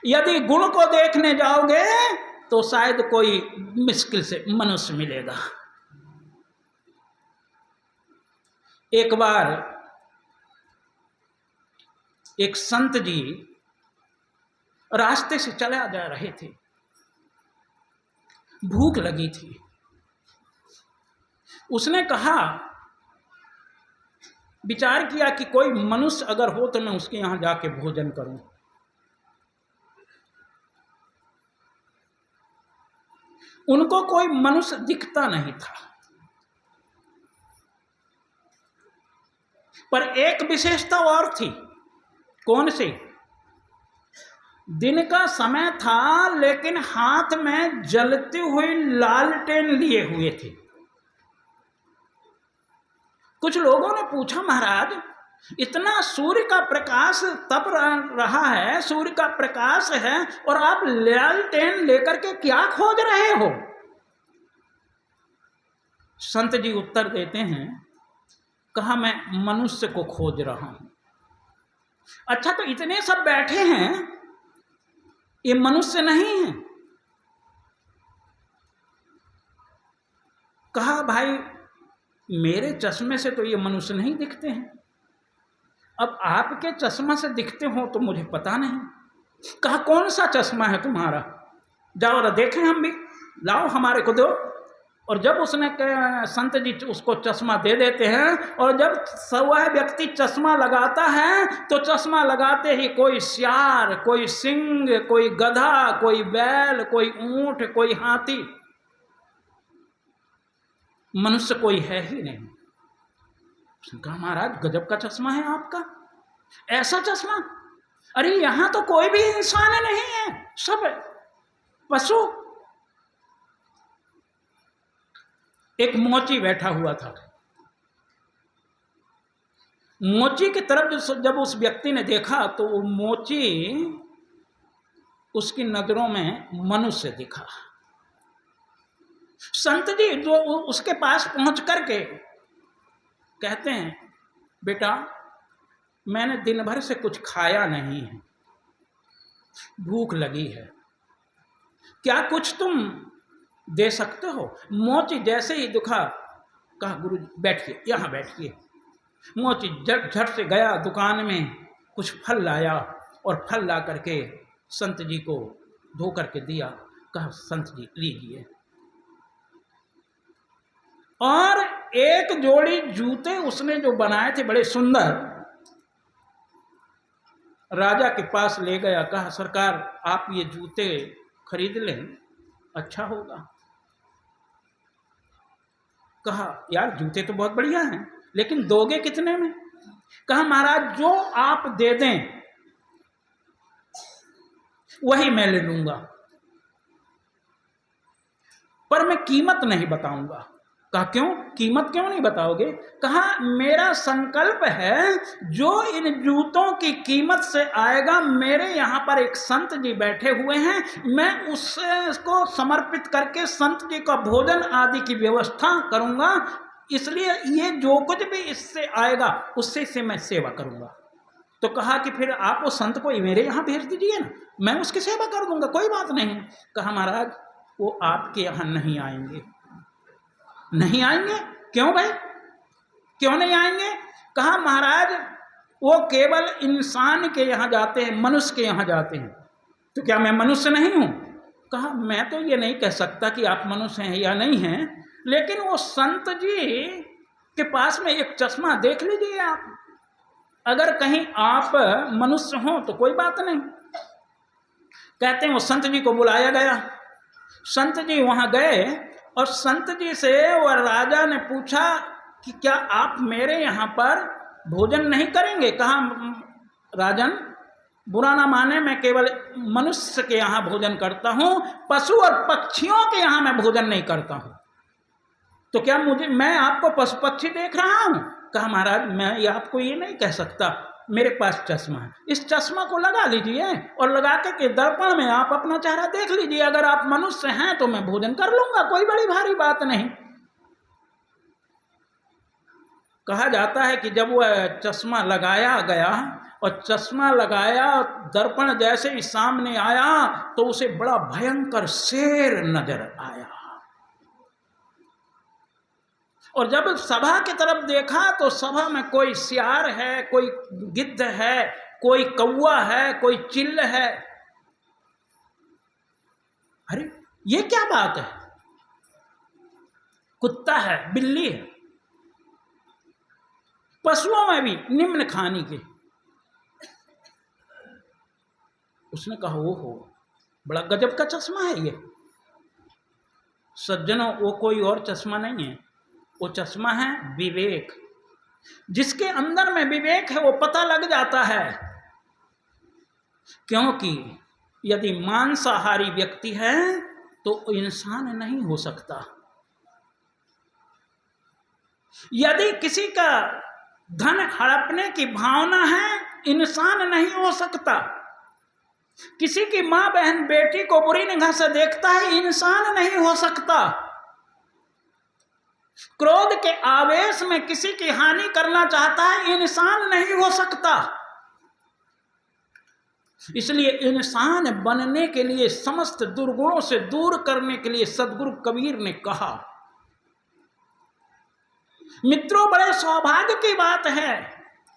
यदि गुण को देखने जाओगे तो शायद कोई मुश्किल से मनुष्य मिलेगा। एक बार एक संत जी रास्ते से चला जा रहे थे, भूख लगी थी। उसने कहा, विचार किया कि कोई मनुष्य अगर हो तो मैं उसके यहां जाके भोजन करूं। उनको कोई मनुष्य दिखता नहीं था, पर एक विशेषता और थी। कौन सी? दिन का समय था लेकिन हाथ में जलती हुई लालटेन लिए हुए थे। कुछ लोगों ने पूछा, महाराज इतना सूर्य का प्रकाश तप रहा है, सूर्य का प्रकाश है और आप लालटेन लेकर के क्या खोज रहे हो? संत जी उत्तर देते हैं, कहा मैं मनुष्य को खोज रहा हूं। अच्छा, तो इतने सब बैठे हैं, ये मनुष्य नहीं है? कहा भाई मेरे चश्मे से तो ये मनुष्य नहीं दिखते हैं, अब आपके चश्मा से दिखते हो तो मुझे पता नहीं। कहा कौन सा चश्मा है तुम्हारा, जाओ ना देखें हम भी, लाओ हमारे को दो। और जब उसने संत जी उसको चश्मा दे देते हैं, और जब वह व्यक्ति चश्मा लगाता है तो चश्मा लगाते ही कोई सियार, कोई सिंह, कोई गधा, कोई बैल, कोई ऊंट, कोई हाथी, मनुष्य कोई है ही नहीं। उसने कहा महाराज गजब का चश्मा है आपका, ऐसा चश्मा? अरे यहां तो कोई भी इंसान नहीं है, सब पशु। एक मोची बैठा हुआ था, मोची की तरफ जब उस व्यक्ति ने देखा तो वो मोची उसकी नजरों में मनुष्य दिखा। संत जी जो उसके पास पहुंच करके कहते हैं, बेटा मैंने दिन भर से कुछ खाया नहीं है, भूख लगी है, क्या कुछ तुम दे सकते हो? मोची जैसे ही दिखा, कहा गुरु बैठिए, यहाँ बैठिए। मोची झट से गया दुकान में, कुछ फल लाया और फल ला करके संत जी को धो करके दिया। कहा संत जी लीजिए। और एक जोड़ी जूते उसने जो बनाए थे बड़े सुंदर, राजा के पास ले गया। कहा सरकार आप ये जूते खरीद लें, अच्छा होगा। कहा यार जूते तो बहुत बढ़िया हैं, लेकिन दोगे कितने में? कहा महाराज जो आप दे दें वही मैं ले लूंगा, पर मैं कीमत नहीं बताऊंगा। कहा क्यों, कीमत क्यों नहीं बताओगे? कहा मेरा संकल्प है जो इन जूतों की कीमत से आएगा, मेरे यहाँ पर एक संत जी बैठे हुए हैं, मैं उसको समर्पित करके संत जी का भोजन आदि की व्यवस्था करूंगा, इसलिए ये जो कुछ भी इससे आएगा उससे से मैं सेवा करूंगा। तो कहा कि फिर आप वो संत को मेरे यहाँ भेज दीजिए ना, मैं उसकी सेवा कर दूंगा, कोई बात नहीं। कहा महाराज वो आपके यहाँ नहीं आएंगे। नहीं आएंगे? क्यों भाई, क्यों नहीं आएंगे? कहा महाराज वो केवल इंसान के यहाँ जाते हैं, मनुष्य के यहाँ जाते हैं। तो क्या मैं मनुष्य नहीं हूं? कहा मैं तो ये नहीं कह सकता कि आप मनुष्य हैं या नहीं हैं, लेकिन वो संत जी के पास में एक चश्मा देख लीजिए आप, अगर कहीं आप मनुष्य हो तो कोई बात नहीं। कहते हैं वो संत जी को बुलाया गया। संत जी वहां गए और संत जी से वह राजा ने पूछा कि क्या आप मेरे यहाँ पर भोजन नहीं करेंगे? कहा राजन बुरा ना माने, मैं केवल मनुष्य के यहाँ भोजन करता हूँ, पशु और पक्षियों के यहाँ मैं भोजन नहीं करता हूँ। तो क्या मैं आपको पशु पक्षी देख रहा हूँ? कहा महाराज मैं आपको ये नहीं कह सकता, मेरे पास चश्मा है, इस चश्मा को लगा लीजिए और लगा के दर्पण में आप अपना चेहरा देख लीजिए। अगर आप मनुष्य हैं तो मैं भोजन कर लूंगा, कोई बड़ी भारी बात नहीं। कहा जाता है कि जब वह चश्मा लगाया गया और चश्मा लगाया, दर्पण जैसे ही सामने आया तो उसे बड़ा भयंकर शेर नजर आया। और जब सभा की तरफ देखा तो सभा में कोई सियार है, कोई गिद्ध है, कोई कौवा है, कोई चिल्ल है। अरे ये क्या बात है? कुत्ता है, बिल्ली है, पशुओं में भी निम्न खानी के। उसने कहा ओहो, बड़ा गजब का चश्मा है ये। सज्जनों, वो कोई और चश्मा नहीं है, वो चश्मा है विवेक। जिसके अंदर में विवेक है वो पता लग जाता है, क्योंकि यदि मांसाहारी व्यक्ति है तो इंसान नहीं हो सकता। यदि किसी का धन हड़पने की भावना है, इंसान नहीं हो सकता। किसी की मां बहन बेटी को बुरी निगाह से देखता है, इंसान नहीं हो सकता। क्रोध के आवेश में किसी की हानि करना चाहता है, इंसान नहीं हो सकता। इसलिए इंसान बनने के लिए, समस्त दुर्गुणों से दूर करने के लिए सदगुरु कबीर ने कहा। मित्रों, बड़े सौभाग्य की बात है,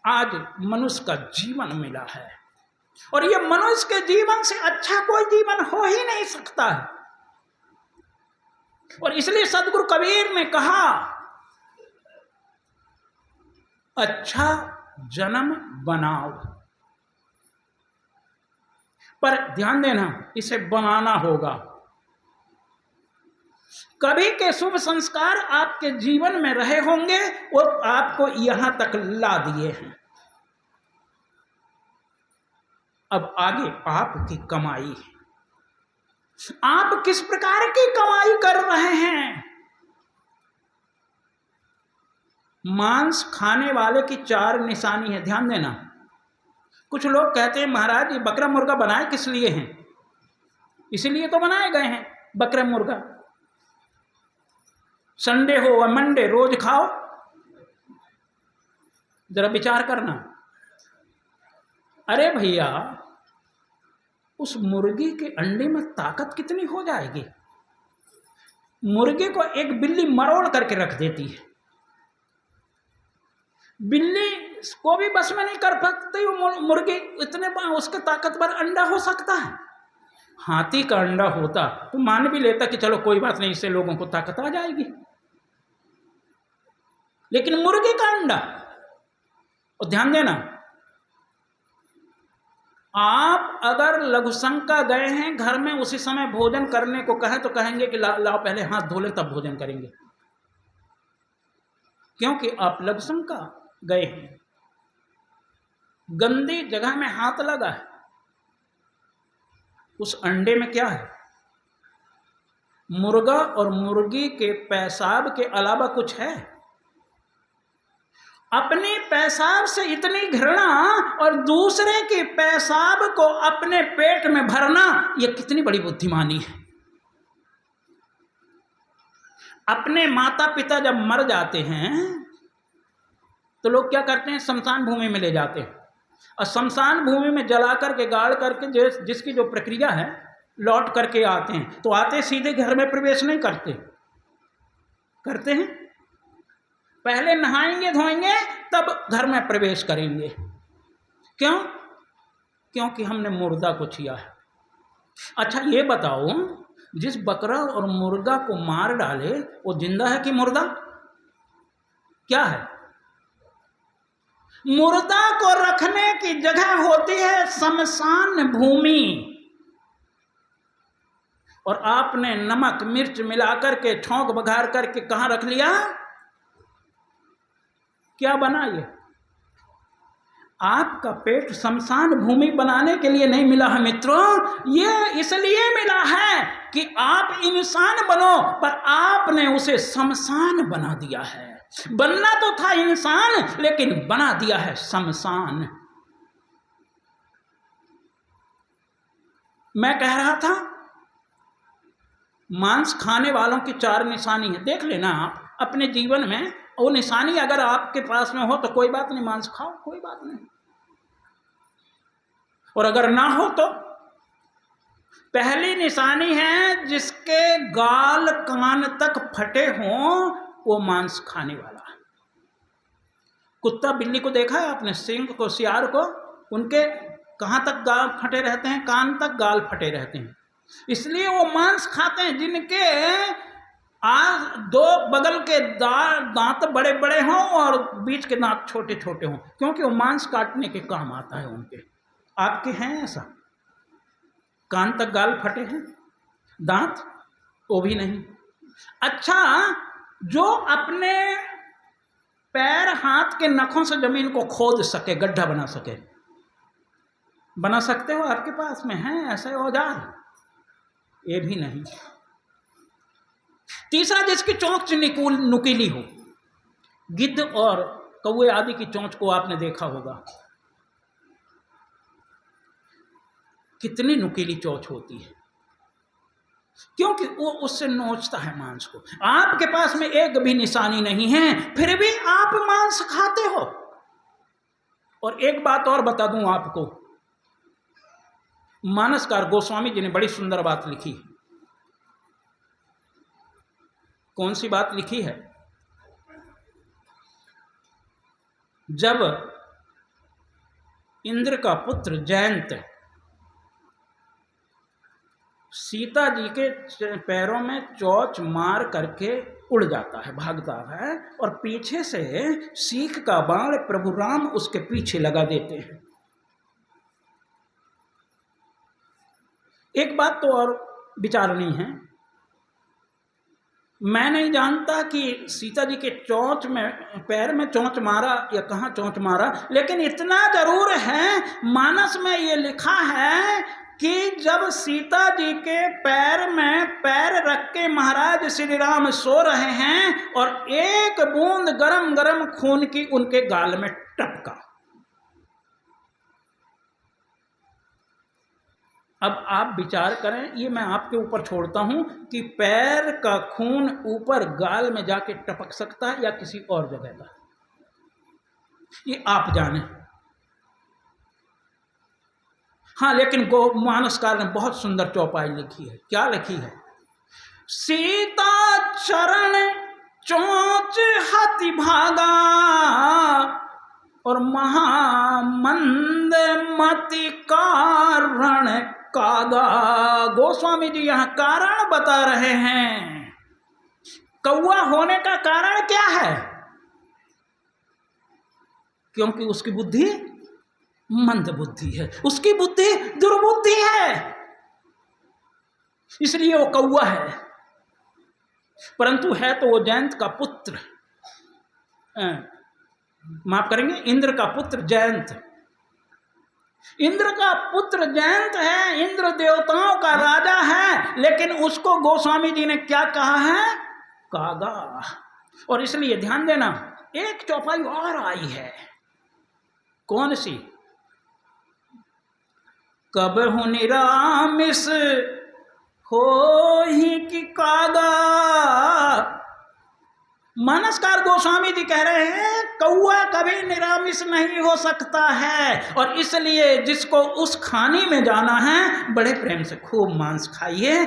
आज मनुष्य का जीवन मिला है और ये मनुष्य के जीवन से अच्छा कोई जीवन हो ही नहीं सकता है। और इसलिए सदगुरु कबीर ने कहा, अच्छा जन्म बनाओ, पर ध्यान देना, इसे बनाना होगा। कभी के शुभ संस्कार आपके जीवन में रहे होंगे, वो आपको यहां तक ला दिए हैं। अब आगे आपकी कमाई है। आप किस प्रकार की कमाई कर रहे हैं? मांस खाने वाले की 4 निशानी है, ध्यान देना। कुछ लोग कहते हैं महाराज ये बकरा मुर्गा बनाए किस लिए हैं? इसीलिए तो बनाए गए हैं बकरा मुर्गा। संडे हो या मंडे रोज खाओ, जरा विचार करना। अरे भैया, उस मुर्गी के अंडे में ताकत कितनी हो जाएगी? मुर्गे को एक बिल्ली मरोड़ करके रख देती है, बिल्ली को भी बस में नहीं कर सकती मुर्गी, इतने उसके ताकतवर अंडा हो सकता है। हाथी का अंडा होता तो मान भी लेता कि चलो कोई बात नहीं, इससे लोगों को ताकत आ जाएगी, लेकिन मुर्गी का अंडा। और ध्यान देना, आप अगर लघुशंका गए हैं घर में, उसी समय भोजन करने को कहें तो कहेंगे कि लाओ पहले हाथ धो ले तब भोजन करेंगे, क्योंकि आप लघुशंका गए हैं। गंदी जगह में हाथ लगा है। उस अंडे में क्या है? मुर्गा और मुर्गी के पेशाब के अलावा कुछ है? अपने पेशाब से इतनी घृणा और दूसरे के पेशाब को अपने पेट में भरना, यह कितनी बड़ी बुद्धिमानी है। अपने माता पिता जब मर जाते हैं तो लोग क्या करते हैं? शमशान भूमि में ले जाते हैं और शमशान भूमि में जला करके गाड़ करके जिसकी जो प्रक्रिया है लौट करके आते हैं। तो आते सीधे घर में प्रवेश नहीं करते, करते हैं पहले नहाएंगे धोएंगे तब घर में प्रवेश करेंगे। क्यों? क्योंकि हमने मुर्दा को छिया है। अच्छा ये बताओ, जिस बकरा और मुर्गा को मार डाले वो जिंदा है कि मुर्दा? क्या है? मुर्दा को रखने की जगह होती है शमशान भूमि, और आपने नमक मिर्च मिलाकर के ठोंक बघार करके कहां रख लिया? क्या बना ये? आपका पेट शमशान भूमि बनाने के लिए नहीं मिला है मित्रों, ये इसलिए मिला है कि आप इंसान बनो, पर आपने उसे शमशान बना दिया है। बनना तो था इंसान, लेकिन बना दिया है शमशान। मैं कह रहा था मांस खाने वालों की 4 निशानी है, देख लेना आप अपने जीवन में। वो निशानी अगर आपके पास में हो तो कोई बात नहीं, मांस खाओ, कोई बात नहीं। और अगर ना हो तो पहली निशानी है जिसके गाल कान तक फटे हों वो मांस खाने वाला है। कुत्ता बिल्ली को देखा है आपने, सिंह को, सियार को, उनके कहां तक गाल फटे रहते हैं? कान तक गाल फटे रहते हैं। इसलिए वो मांस खाते हैं जिनके दो बगल के दांत बड़े बड़े हों और बीच के दांत छोटे छोटे हों, क्योंकि वो मांस काटने के काम आता है उनके। आपके हैं ऐसा? कान तक गाल फटे हैं, दांत वो भी नहीं। अच्छा, जो अपने पैर हाथ के नखों से जमीन को खोद सके, गड्ढा बना सके, बना सकते हो? आपके पास में हैं ऐसे औजार? ये भी नहीं। तीसरा, जिसकी चोंच नुकीली हो, गिद्ध और कौवे आदि की चोंच को आपने देखा होगा, कितनी नुकीली चोंच होती है, क्योंकि वो उससे नोचता है मांस को। आपके पास में एक भी निशानी नहीं है, फिर भी आप मांस खाते हो। और एक बात और बता दूं आपको, मानसकार गोस्वामी जी ने बड़ी सुंदर बात लिखी। कौन सी बात लिखी है? जब इंद्र का पुत्र जयंत सीता जी के पैरों में चोंच मार करके उड़ जाता है, भागता है, और पीछे से सीख का बाण प्रभु राम उसके पीछे लगा देते हैं। एक बात तो और विचारनी है, मैं नहीं जानता कि सीता जी के चोंच में, पैर में चोंच मारा या कहाँ चोंच मारा, लेकिन इतना जरूर है, मानस में ये लिखा है कि जब सीता जी के पैर में पैर रख के महाराज श्री राम सो रहे हैं और एक बूंद गरम गरम खून की उनके गाल में टपका। अब आप विचार करें, ये मैं आपके ऊपर छोड़ता हूं कि पैर का खून ऊपर गाल में जाके टपक सकता है या किसी और जगह का, ये आप जाने। हाँ, लेकिन मानसकार ने बहुत सुंदर चौपाई लिखी है। क्या लिखी है? सीता चरण चोंच हाथी भागा और महामंद मति कारण कागा। गोस्वामी जी यहाँ कारण बता रहे हैं। कौवा होने का कारण क्या है? क्योंकि उसकी बुद्धि मंद बुद्धि है, उसकी बुद्धि दुर्बुद्धि है, इसलिए वो कौवा है। परंतु है तो वो जयंत का पुत्र, माफ करेंगे, इंद्र का पुत्र जयंत। इंद्र का पुत्र जयंत है, इंद्र देवताओं का राजा है, लेकिन उसको गोस्वामी जी ने क्या कहा है? कागा। और इसलिए ध्यान देना, एक चौपाई और आई है। कौन सी? कब हूं निरामिस हो ही कि कागा। मानसकार गोस्वामी जी कह रहे हैं कौआ कभी निरामिस नहीं हो सकता है, और इसलिए जिसको उस खाने में जाना है बड़े प्रेम से खूब मांस खाइए,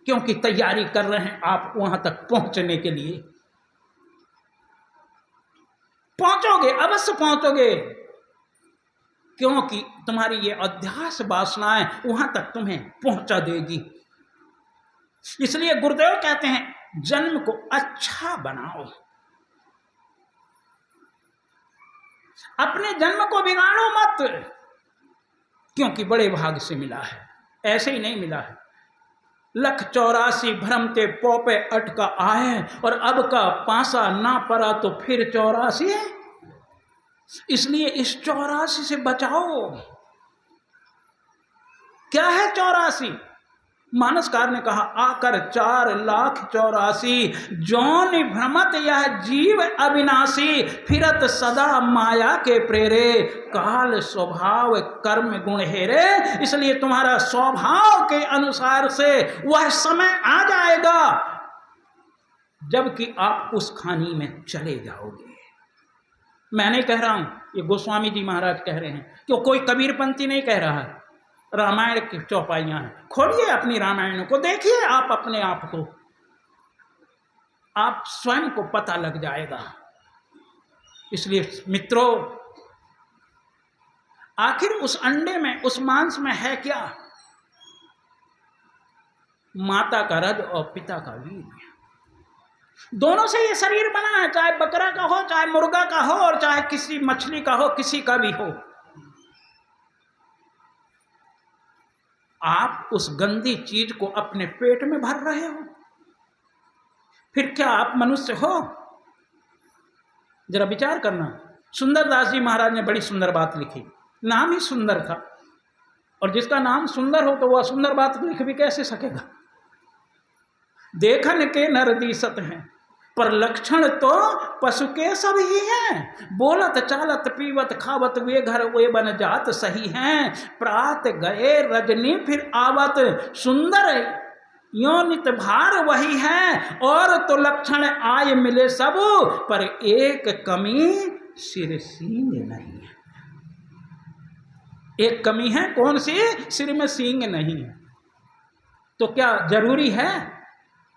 क्योंकि तैयारी कर रहे हैं आप वहां तक पहुंचने के लिए। पहुंचोगे, अवश्य पहुंचोगे, क्योंकि तुम्हारी ये अध्यास वासनाएं वहां तक तुम्हें पहुंचा देगी। इसलिए गुरुदेव कहते हैं जन्म को अच्छा बनाओ, अपने जन्म को बिगाड़ो मत, क्योंकि बड़े भाग से मिला है, ऐसे ही नहीं मिला है। 184 भ्रम ते पोपे अटका आए, और अब का पासा ना पड़ा तो फिर 84 है। इसलिए इस 84 से बचाओ। क्या है 84? मानसकार ने कहा, आकर 4,84,000 जौन भ्रमत यह जीव अविनाशी, फिरत सदा माया के प्रेरे, काल स्वभाव कर्म गुण हेरे। इसलिए तुम्हारा स्वभाव के अनुसार से वह समय आ जाएगा जबकि आप उस खानी में चले जाओगे। मैं नहीं कह रहा हूं, ये गोस्वामी जी महाराज कह रहे हैं, क्यों कोई कबीरपंथी नहीं कह रहा है। रामायण की चौपाइयां हैं, खोलिए अपनी रामायण को, देखिए आप अपने आप को, आप स्वयं को पता लग जाएगा। इसलिए मित्रों, आखिर उस अंडे में, उस मांस में है क्या? माता का रज और पिता का वीर्य, दोनों से ये शरीर बना है, चाहे बकरा का हो, चाहे मुर्गा का हो, और चाहे किसी मछली का हो, किसी का भी हो। आप उस गंदी चीज को अपने पेट में भर रहे हो, फिर क्या आप मनुष्य हो? जरा विचार करना। सुंदरदास जी महाराज ने बड़ी सुंदर बात लिखी, नाम ही सुंदर था, और जिसका नाम सुंदर हो तो वह सुंदर बात लिख भी कैसे सकेगा? देखन के नर दिसत हैं, पर लक्षण तो पशु के सब ही हैं। बोलत चालत पीवत खावत वे घर वे बन जात सही हैं। प्रात गए रजनी फिर आवत, सुंदर योनित भार वही है। और तो लक्षण आय मिले सब, पर एक कमी सिर सींग नहीं है। एक कमी है, कौन सी? सिर में सींग नहीं है। तो क्या जरूरी है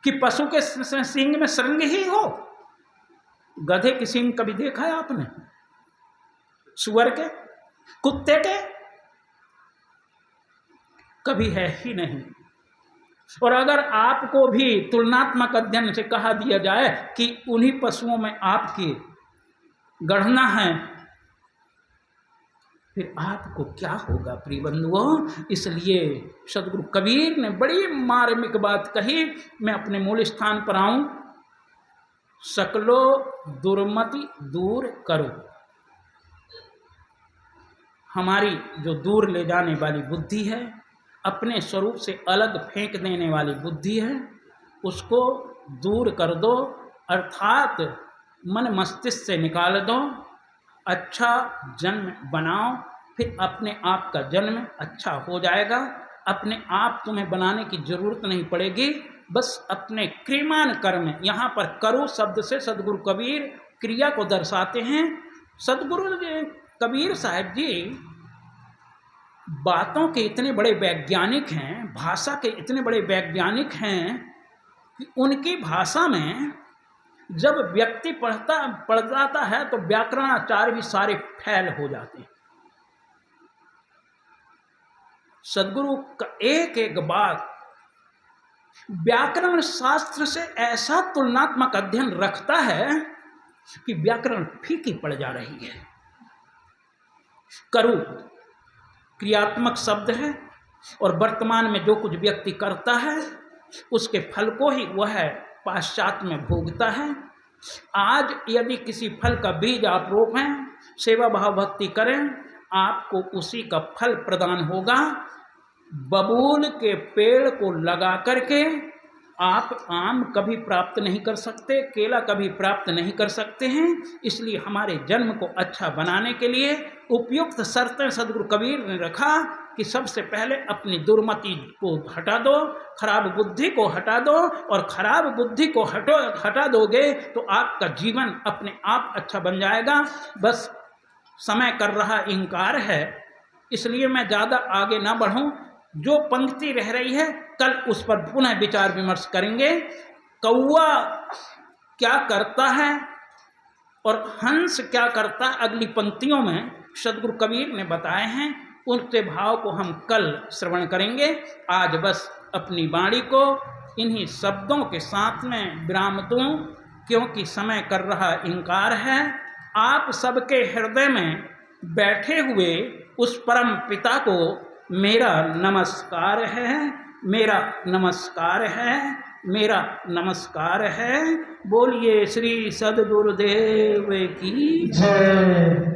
कि पशु के सींग में श्रृंग ही हो? गधे की सींग कभी देखा है आपने? सुअर के, कुत्ते के? कभी है ही नहीं। और अगर आपको भी तुलनात्मक अध्ययन से कहा दिया जाए कि उन्हीं पशुओं में आपकी गणना है, फिर आपको क्या होगा प्रिय बंधुओं? इसलिए सदगुरु कबीर ने बड़ी मार्मिक बात कही। मैं अपने मूल स्थान पर आऊं। सकलो दुर्मति दूर करो। हमारी जो दूर ले जाने वाली बुद्धि है, अपने स्वरूप से अलग फेंक देने वाली बुद्धि है, उसको दूर कर दो, अर्थात मन मस्तिष्क से निकाल दो। अच्छा जन्म बनाओ, फिर अपने आप का जन्म अच्छा हो जाएगा। अपने आप तुम्हें बनाने की जरूरत नहीं पड़ेगी, बस अपने क्रियमान कर्म। यहाँ पर करो शब्द से सदगुरु कबीर क्रिया को दर्शाते हैं। सदगुरु कबीर साहब जी बातों के इतने बड़े वैज्ञानिक हैं, भाषा के इतने बड़े वैज्ञानिक हैं कि उनकी भाषा में जब व्यक्ति पढ़ जाता है तो व्याकरणाचार्य भी सारे फैल हो जाते हैं। सदगुरु का एक एक बात व्याकरण शास्त्र से ऐसा तुलनात्मक अध्ययन रखता है कि व्याकरण फीकी पड़ जा रही है। करु क्रियात्मक शब्द है, और वर्तमान में जो कुछ व्यक्ति करता है उसके फल को ही वह पाश्चात्य में भोगता है। आज यदि किसी फल का बीज आप रोपें, सेवा भाव भक्ति करें, आपको उसी का फल प्रदान होगा। बबूल के पेड़ को लगा करके आप आम कभी प्राप्त नहीं कर सकते, केला कभी प्राप्त नहीं कर सकते हैं। इसलिए हमारे जन्म को अच्छा बनाने के लिए उपयुक्त शर्तें सदगुरु कबीर ने रखा कि सबसे पहले अपनी दुर्मति को हटा दो, खराब बुद्धि को हटा दो, और खराब बुद्धि को हटा दोगे तो आपका जीवन अपने आप अच्छा बन जाएगा। बस समय कर रहा इंकार है, इसलिए मैं ज़्यादा आगे ना बढ़ूं। जो पंक्ति रह रही है कल उस पर पुनः विचार विमर्श करेंगे। कौवा क्या करता है और हंस क्या करता है, अगली पंक्तियों में सदगुरु कबीर ने बताए हैं। उनके भाव को हम कल श्रवण करेंगे। आज बस अपनी वाणी को इन्हीं शब्दों के साथ में विराम दूं, क्योंकि समय कर रहा इंकार है। आप सबके हृदय में बैठे हुए उस परम पिता को मेरा नमस्कार है, मेरा नमस्कार है, मेरा नमस्कार है। बोलिए श्री सद्गुरुदेव की जय।